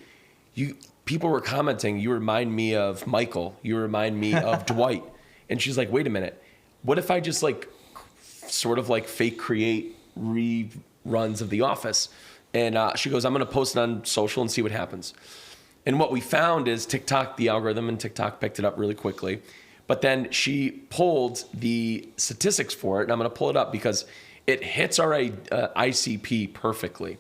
people were commenting, you remind me of Michael, you remind me of Dwight. And she's like, wait a minute, what if I just sort of fake create reruns of The Office? And she goes, I'm going to post it on social and see what happens. And what we found is TikTok, the algorithm in TikTok picked it up really quickly. But then she pulled the statistics for it, and I'm going to pull it up because it hits our ICP perfectly.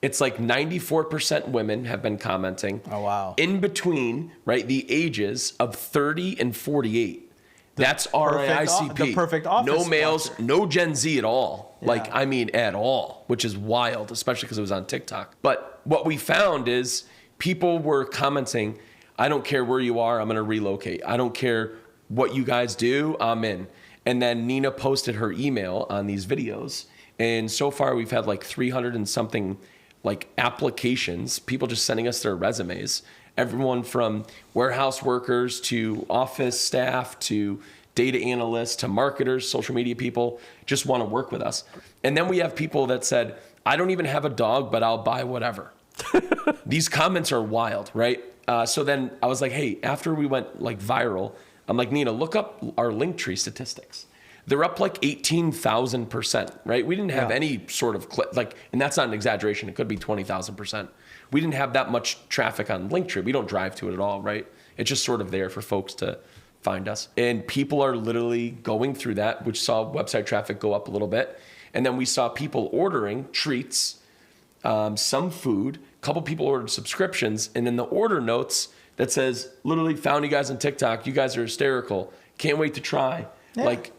It's 94% women have been commenting. Oh, wow. In between, the ages of 30 and 48. That's our ICP. The perfect office. No males, watcher. no Gen Z at all. Yeah. At all, which is wild, especially because it was on TikTok. But what we found is people were commenting, I don't care where you are, I'm going to relocate. I don't care what you guys do, I'm in. And then Nina posted her email on these videos. And so far we've had 300 and something applications, people just sending us their resumes. Everyone from warehouse workers to office staff to data analysts to marketers, social media people just want to work with us. And then we have people that said, I don't even have a dog, but I'll buy whatever. These comments are wild, right? So then I was like, hey, after we went viral, I'm like, Nina, look up our Linktree statistics. They're up 18,000%, right? We didn't have any sort of and that's not an exaggeration. It could be 20,000%. We didn't have that much traffic on Linktree. We don't drive to it at all, right? It's just sort of there for folks to find us. And people are literally going through that, which saw website traffic go up a little bit. And then we saw people ordering treats, some food, a couple people ordered subscriptions, and in the order notes that says, literally found you guys on TikTok, you guys are hysterical, can't wait to try.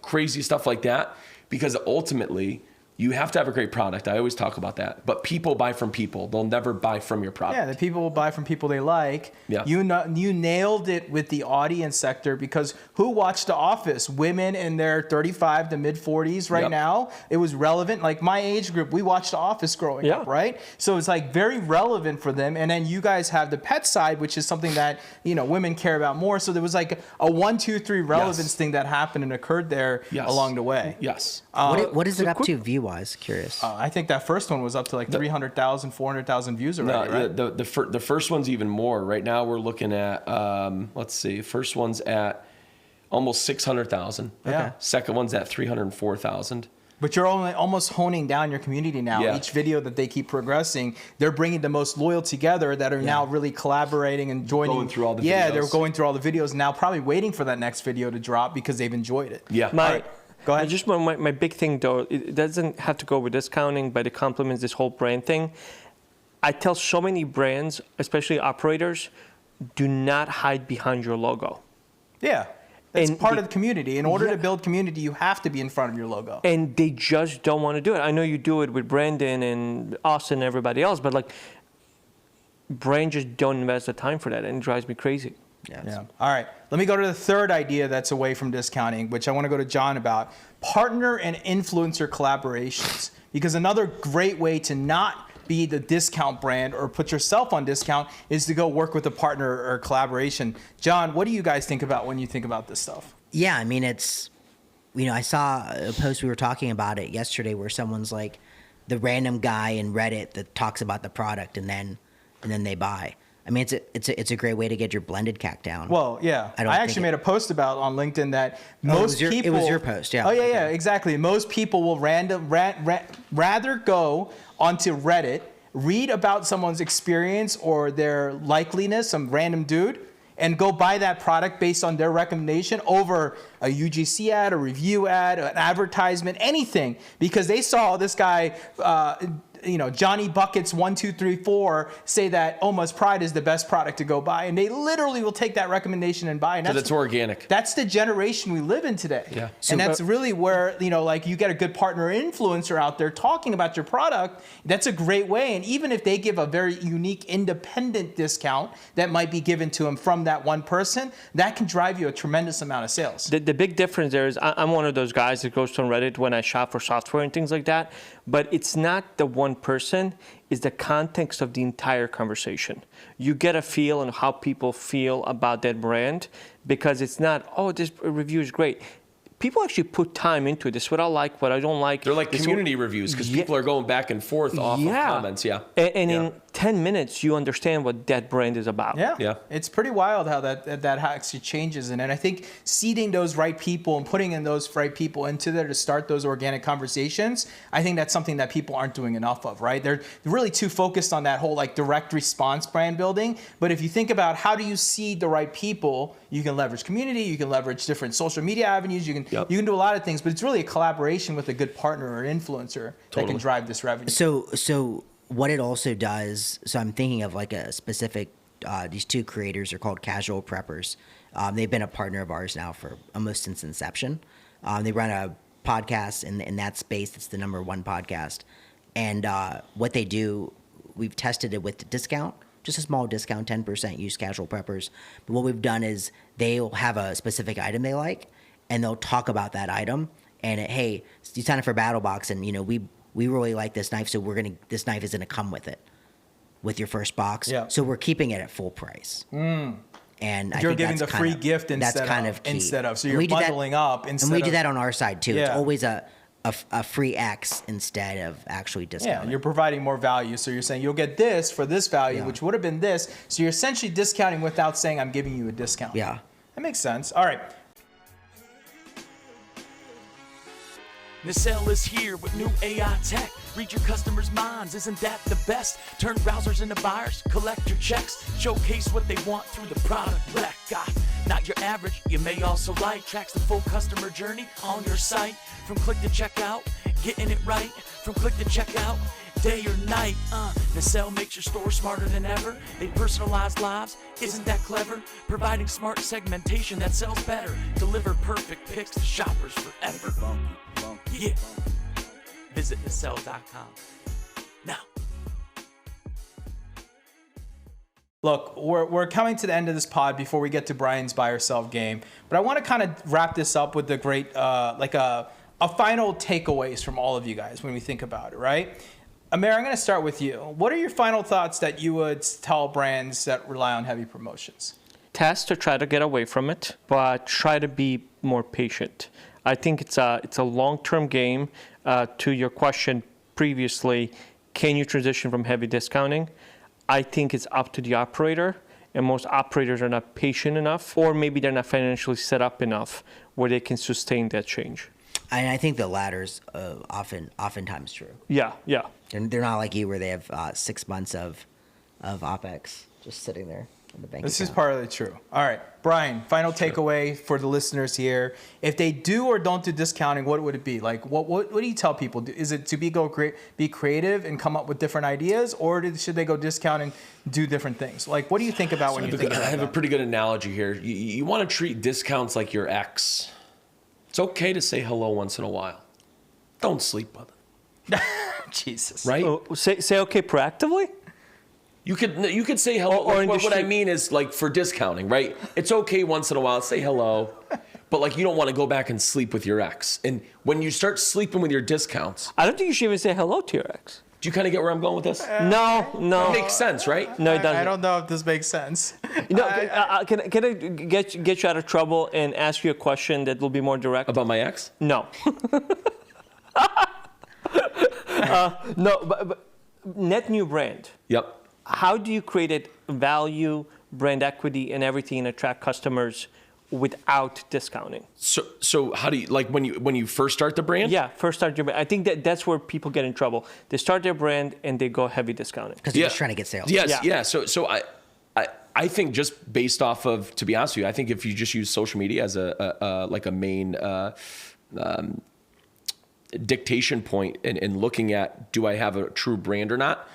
Crazy stuff like that, because ultimately you have to have a great product. I always talk about that, but people buy from people. They'll never buy from your product. Yeah, the people will buy from people they like. Yeah. You nailed it with the audience sector, because who watched The Office? Women in their 35 to mid 40s right now. It was relevant. My age group, we watched The Office growing up, right? So it's very relevant for them. And then you guys have the pet side, which is something that women care about more. So there was a 1, 2, 3 relevance thing that happened and occurred there along the way. Yes. What is it up to view-wise? wise? Curious. I think that first one was up to like 300,000, 400,000 views already, right? The first one's even more. Right now we're looking at, let's see, first one's at almost 600,000. Yeah. Second one's at 304,000. But you're only almost honing down your community now. Yeah. Each video that they keep progressing, they're bringing the most loyal together that are now really collaborating and joining. Going through all the Yeah, videos. they're going through all the videos now, probably waiting for that next video to drop because they've enjoyed it. Yeah. Go ahead. Just my big thing, though, it doesn't have to go with discounting, but it complements this whole brand thing. I tell so many brands, especially operators, do not hide behind your logo. Yeah. That's And part of the community. In order to build community, you have to be in front of your logo. And they just don't want to do it. I know you do it with Brandon and Austin and everybody else, but like, brands just don't invest the time for that, and it drives me crazy. Yeah. All right. Let me go to the third idea that's away from discounting, which I want to go to John about. Partner and influencer collaborations. Because another great way to not be the discount brand or put yourself on discount is to go work with a partner or collaboration. John, what do you guys think about when you think about this stuff? Yeah, I mean, it's, I saw a post, we were talking about it yesterday, where someone's like the random guy in Reddit that talks about the product and then they buy. I mean, it's a great way to get your blended CAC down. Well, yeah. I actually made a post about on LinkedIn that most people. It was your post, yeah. Oh, yeah, exactly. Most people will rather go onto Reddit, read about someone's experience or their likeliness, some random dude, and go buy that product based on their recommendation over a UGC ad, a review ad, an advertisement, anything, because they saw this guy, Johnny Buckets 1, 2, 3, 4 say that Oma's Pride is the best product to go buy, and they literally will take that recommendation and buy. Because it's organic. That's the generation we live in today. Yeah. And that's really where, you get a good partner influencer out there talking about your product. That's a great way. And even if they give a very unique independent discount that might be given to them from that one person, that can drive you a tremendous amount of sales. The big difference there is I'm one of those guys that goes on Reddit when I shop for software and things like that, but it's not the one person, is the context of the entire conversation. You get a feel on how people feel about that brand, because it's not, oh, this review is great. People actually put time into it. This is what I like, what I don't like. They're like community reviews, because people are going back and forth off of comments. Yeah. And in 10 minutes, you understand what that brand is about. Yeah. It's pretty wild how that actually changes. And I think seeding those right people and putting in those right people into there to start those organic conversations, I think that's something that people aren't doing enough of, right? They're really too focused on that whole direct response brand building. But if you think about how do you seed the right people, you can leverage community, you can leverage different social media avenues, you can do a lot of things, but it's really a collaboration with a good partner or influencer that can drive this revenue. So what it also does, so I'm thinking of like a specific, these two creators are called Casual Preppers. They've been a partner of ours now for almost since inception. They run a podcast in that space. It's the #1 podcast. And what they do, we've tested it with the discount, just a small discount, 10%, use Casual Preppers. But what we've done is they'll have a specific item they like, and they'll talk about that item. And hey, you sign up for BattleBox, and we really like this knife, so this knife is gonna come with it, with your first box. Yeah. So we're keeping it at full price. And I You're think giving that's the free kind of, gift instead that's kind of of key. so you're bundling up instead of. And we do that on our side too. Yeah. It's always a free X instead of actually discounting. Yeah, you're providing more value. So you're saying you'll get this for this value, which would have been this. So you're essentially discounting without saying I'm giving you a discount. Yeah. That makes sense. All right. Nacelle is here with new AI tech. Read your customers' minds, isn't that the best? Turn browsers into buyers, collect your checks, showcase what they want through the product rec. Not your average, you may also like. Tracks the full customer journey on your site. From click to checkout, getting it right. From click to checkout, day or night. Nacelle makes your store smarter than ever. They personalize lives, isn't that clever? Providing smart segmentation that sells better. Deliver perfect picks to shoppers forever. Yeah. Visit nacelle.com now. Look, we're coming to the end of this pod before we get to Bryan's buy or sell game. But I want to kind of wrap this up with the great, a final takeaways from all of you guys when we think about it, right? Amer, I'm going to start with you. What are your final thoughts that you would tell brands that rely on heavy promotions? Test to try to get away from it, but try to be more patient. I think it's a long-term game. To your question previously, can you transition from heavy discounting? I think it's up to the operator, and most operators are not patient enough, or maybe they're not financially set up enough where they can sustain that change. And I think the latter's oftentimes true. Yeah. And they're not like you where they have 6 months of OpEx just sitting there in the bank This account. is partly true. All right, Bryan, final takeaway for the listeners here. If they do or don't do discounting, what would it be? Like, what do you tell people? Is it to be creative and come up with different ideas, or should they go discount and do different things? Like, what do you think about when you think about that? I have a pretty good analogy here. You want to treat discounts like your ex. It's okay to say hello once in a while. Don't sleep with them. Jesus. Right? Say okay proactively? You could say hello. Or What I mean is, like, for discounting, right? It's okay once in a while, say hello. But, like, you don't want to go back and sleep with your ex. And when you start sleeping with your discounts, I don't think you should even say hello to your ex. do you kind of get where I'm going with this? No. It makes sense, right? No, it doesn't. I don't know if this makes sense. Can I get you out of trouble and ask you a question that will be more direct? About my ex? No. No, but net new brand. Yep. How do you create it value, brand equity, and everything and attract customers without discounting? So how do you, like, when you first start the brand? Yeah, first start your brand. I think that's where people get in trouble. They start their brand and they go heavy discounting. Because they're just trying to get sales. Yes, Yeah. yeah. So I think just based off of, to be honest with you, I think if you just use social media as a main dictation point and looking at, do I have a true brand or not?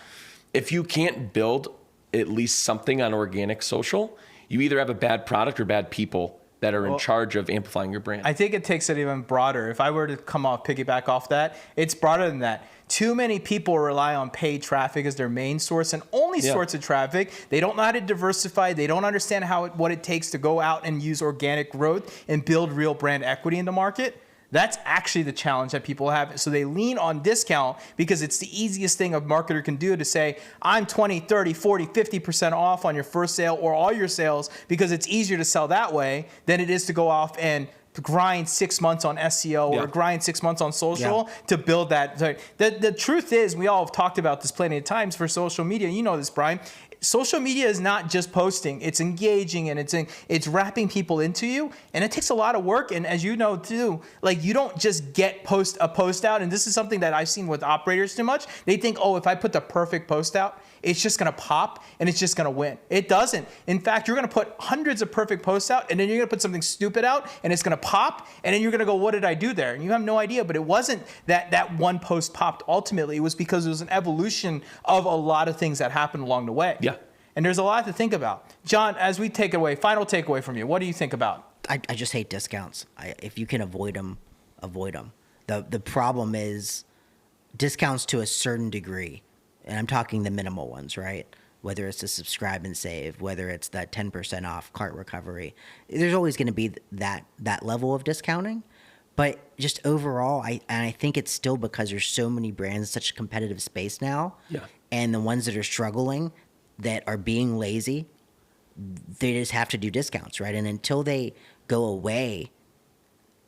If you can't build at least something on organic social, you either have a bad product or bad people that are in charge of amplifying your brand. I think it takes it even broader. If I were to piggyback off that, it's broader than that. Too many people rely on paid traffic as their main source and only source of traffic. They don't know how to diversify. They don't understand what it takes to go out and use organic growth and build real brand equity in the market. That's actually the challenge that people have. So they lean on discount because it's the easiest thing a marketer can do to say, I'm 20, 30, 40, 50% off on your first sale or all your sales, because it's easier to sell that way than it is to go off and grind 6 months on SEO or grind 6 months on social to build that. The truth is, we all have talked about this plenty of times for social media. You know this, Bryan. Social media is not just posting. It's engaging and it's wrapping people into you, and it takes a lot of work. And as you know too, like, you don't just get a post out. And this is something that I've seen with operators too much. They think, oh, if I put the perfect post out, it's just gonna pop and it's just gonna win. It doesn't. In fact, you're gonna put hundreds of perfect posts out, and then you're gonna put something stupid out and it's gonna pop, and then you're gonna go, what did I do there? And you have no idea. But it wasn't that one post popped ultimately. It was because it was an evolution of a lot of things that happened along the way. Yeah. And there's a lot to think about. John, as we take it away, final takeaway from you, what do you think about? I just hate discounts. If you can avoid them, avoid them. The problem is discounts to a certain degree, and I'm talking the minimal ones, right? Whether it's the subscribe and save, whether it's that 10% off cart recovery, there's always going to be that level of discounting. But just overall, I think it's still because there's so many brands, such a competitive space now, and the ones that are struggling, that are being lazy, they just have to do discounts, right? And until they go away,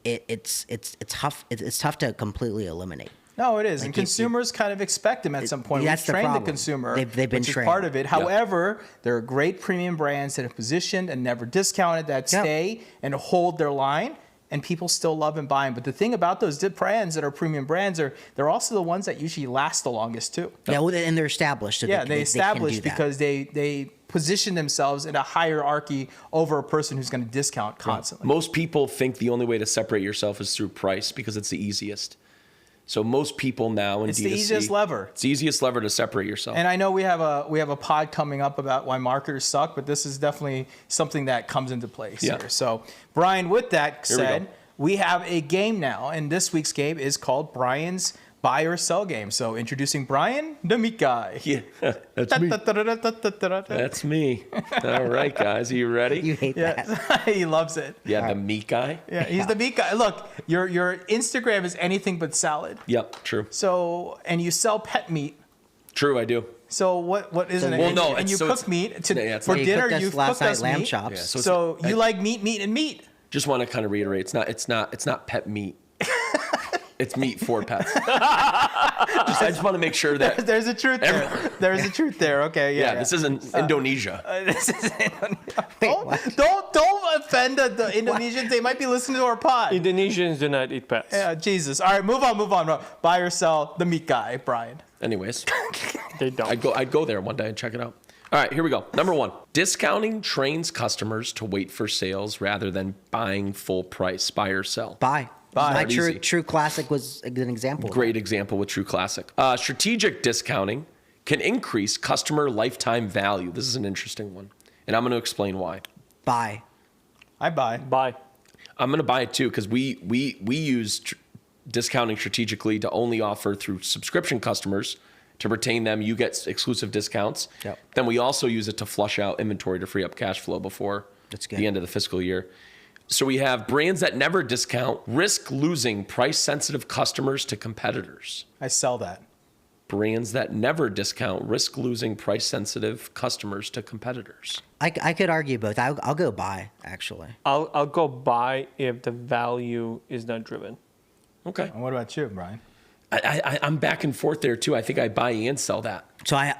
it's tough to completely eliminate. No, it is. Like, and consumers kind of expect them at some point. That's We've trained the problem. consumer, They've been which trained. is part of it. However, there are great premium brands that have positioned and never discounted, that stay and hold their line, and people still love and buy them. But the thing about those brands that are premium brands they're also the ones that usually last the longest too. Yeah, well, and they're established. So they establish can do that. because they position themselves in a hierarchy over a person who's going to discount constantly. Most people think the only way to separate yourself is through price because it's the easiest. So most people now in It's D2C, the easiest lever. It's the easiest lever to separate yourself. And I know we have a pod coming up about why marketers suck, but this is definitely something that comes into place here. So, Bryan, with that said, we have a game now, and this week's game is called Bryan's Buy or Sell Game. So, introducing Bryan, the meat guy. Yeah, that's me. That's me. All right, guys, are you ready? You hate that. He loves it. Yeah, the meat guy. Yeah, he's the meat guy. Look, your Instagram is anything but salad. Yep, true. So, and you sell pet meat. True, I do. So what isn't it? Well, no, and you so cook meat yeah, it's for not- dinner. Cooked us You've last cooked night us lamb meat. chops. Yeah, So you like meat, and meat. Just want to kind of reiterate, it's not pet meat. It's meat for pets. I just want to make sure that there's a truth there. There's a truth there. Okay, yeah. This isn't Indonesia. This is Indonesia. Don't offend the Indonesians. They might be listening to our pod. Indonesians do not eat pets. Yeah, Jesus. All right, move on. Buy or sell the meat guy, Bryan. Anyways, They don't. I'd go there one day and check it out. All right, here we go. Number 1, discounting trains customers to wait for sales rather than buying full price. Buy or sell. Buy. My Easy. True Classic was a good example. Great example with True Classic. Strategic discounting can increase customer lifetime value. This is an interesting one, and I'm going to explain why. Buy. I buy. Buy. I'm going to buy it too because we use discounting strategically to only offer through subscription customers to retain them. You get exclusive discounts. Yep. Then we also use it to flush out inventory to free up cash flow before the end of the fiscal year. So we have brands that never discount risk losing price-sensitive customers to competitors. I sell that. Brands that never discount risk losing price-sensitive customers to competitors. I could argue both. I'll go buy, actually. I'll go buy if the value is not driven. Okay. And what about you, Bryan? I'm back and forth there too. I think I buy and sell that. So I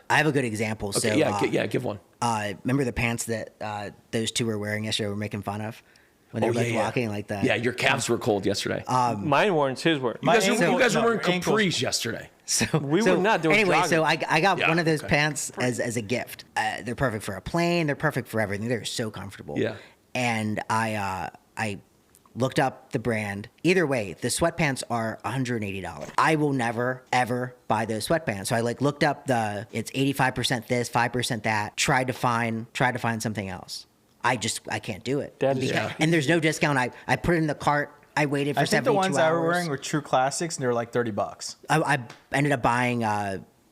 have a good example. Okay, so, give one. Remember the pants that those two were wearing yesterday? Were making fun of when they were walking like that. Yeah, your calves were cold yesterday. Mine weren't, his were. You guys were wearing capris yesterday. We were not doing anyway, jogging. so I got one of those pants as a gift. They're perfect for a plane. They're perfect for everything. They're so comfortable. Yeah. And I looked up the brand. Either way, the sweatpants are $180. I will never ever buy those sweatpants. So I looked up it's 85% this, 5% that. Tried to find something else. I can't do it. And there's no discount. I put it in the cart. I waited for 72 hours. I think the ones I were wearing were True Classics, and they were like $30. I ended up buying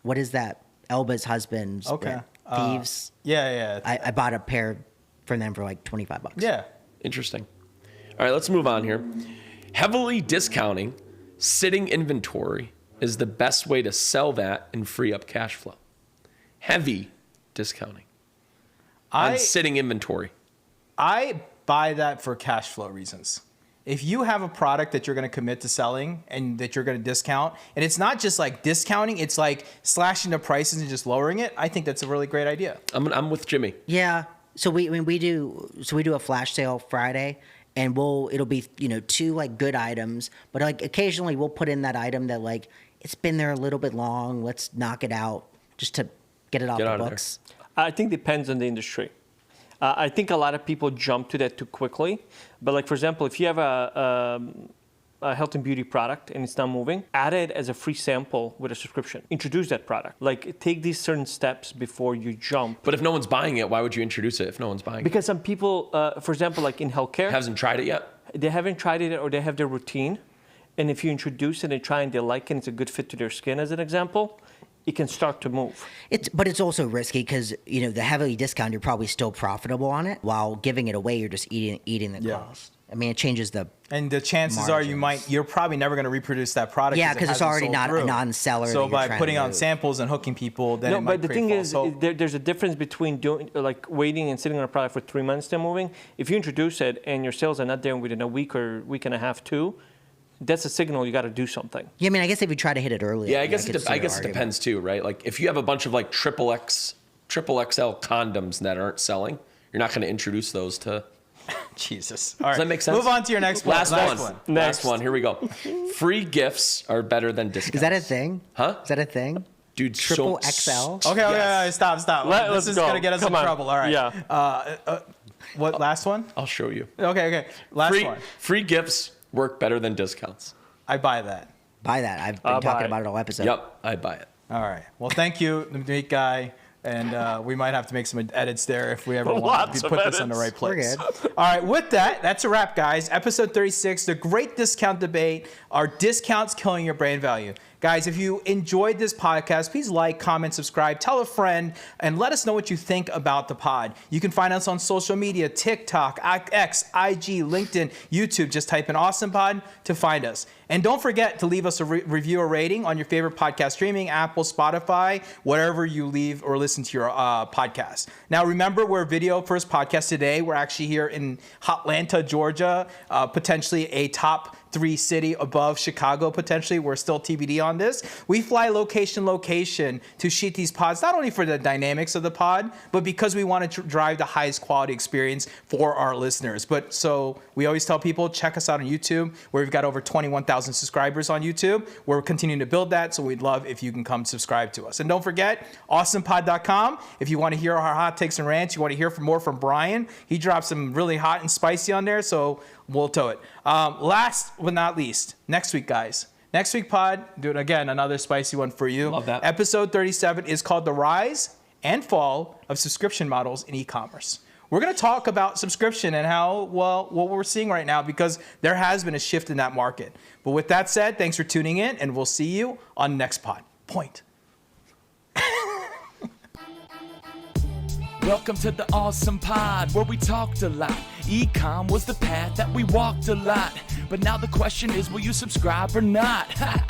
what is that? Elba's husband's brand? Thieves. Yeah. I bought a pair from them for like $25. Yeah. Interesting. All right, let's move on here. Heavily discounting sitting inventory is the best way to sell that and free up cash flow. Heavy discounting on sitting inventory. I buy that for cash flow reasons. If you have a product that you're going to commit to selling and that you're going to discount, and it's not just like discounting, it's like slashing the prices and just lowering it, I think that's a really great idea. I'm with Jimmy. Yeah. So we do a flash sale Friday. And it'll be, 2 good items, but occasionally we'll put in that item that it's been there a little bit long. Let's knock it out just to get it off the books. I think it depends on the industry. I think a lot of people jump to that too quickly. But for example, if you have a health and beauty product and it's not moving, add it as a free sample with a subscription. Introduce that product. Take these certain steps before you jump. But if no one's buying it, why would you introduce it if no one's buying it? Because some people, for example, in healthcare, hasn't tried it yet. They haven't tried it yet, or they have their routine. And if you introduce it and try and they like it, and it's a good fit to their skin, as an example, it can start to move. But it's also risky because the heavily discounted, you're probably still profitable on it, while giving it away, you're just eating the cost. I mean, it changes and the chances are you're probably never going to reproduce that product. Yeah, because it's already not a non-seller. So by putting on samples and hooking people, then but the thing is, there's a difference between doing waiting and sitting on a product for 3 months to moving. If you introduce it and your sales are not there within a week or week and a half too, that's a signal you got to do something. Yeah, I mean, I guess if you try to hit it early. Yeah, I guess it depends too, right? If you have a bunch of triple XL condoms that aren't selling, you're not going to introduce those to. Jesus. All right. Does that make sense? Move on to your next one. Last one. Here we go. Free gifts are better than discounts. Is that a thing? Huh? Is that a thing? Dude, Triple XL? Okay, stop. This is going to get us in trouble. All right. Yeah. What, last one? I'll show you. Okay. Last one. Free gifts work better than discounts. I buy that. I've been talking about it all episode. Yep, I buy it. All right. Well, thank you, the meat guy. And we might have to make some edits there if we ever want to put this in the right place. We're good. All right, with that, that's a wrap, guys. Episode 36, the great discount debate. Are discounts killing your brand value? Guys, Guys, if you enjoyed this podcast, please like, comment, subscribe, tell a friend, and let us know what you think about the pod. You can find us on social media, TikTok, X, IG, LinkedIn, YouTube. Just type in Awesome Pod to find us. And don't forget to leave us a review or rating on your favorite podcast streaming, Apple, Spotify, wherever you leave or listen to your podcast. Now, remember, we're a video first podcast today. We're actually here in Atlanta, Georgia, potentially a top 3 city above Chicago, potentially. We're still TBD on this. We fly location to shoot these pods, not only for the dynamics of the pod, but because we want to drive the highest quality experience for our listeners. But so we always tell people, check us out on YouTube, where we've got over 21,000 subscribers on YouTube. We're continuing to build that, so we'd love if you can come subscribe to us. And don't forget, awesomepod.com. If you want to hear our hot takes and rants, you want to hear more from Bryan, he drops some really hot and spicy on there, so we'll tow it. Last but not least, next week, guys. Next week pod, doing again another spicy one for you. Love that. Episode 37 is called The Rise and Fall of Subscription Models in E-commerce. We're going to talk about subscription and how, well, what we're seeing right now, because there has been a shift in that market. But with that said, thanks for tuning in, and we'll see you on next pod. Point. Welcome to the Awesome Pod, where we talked a lot. E-com was the path that we walked a lot. But now the question is, will you subscribe or not? Ha!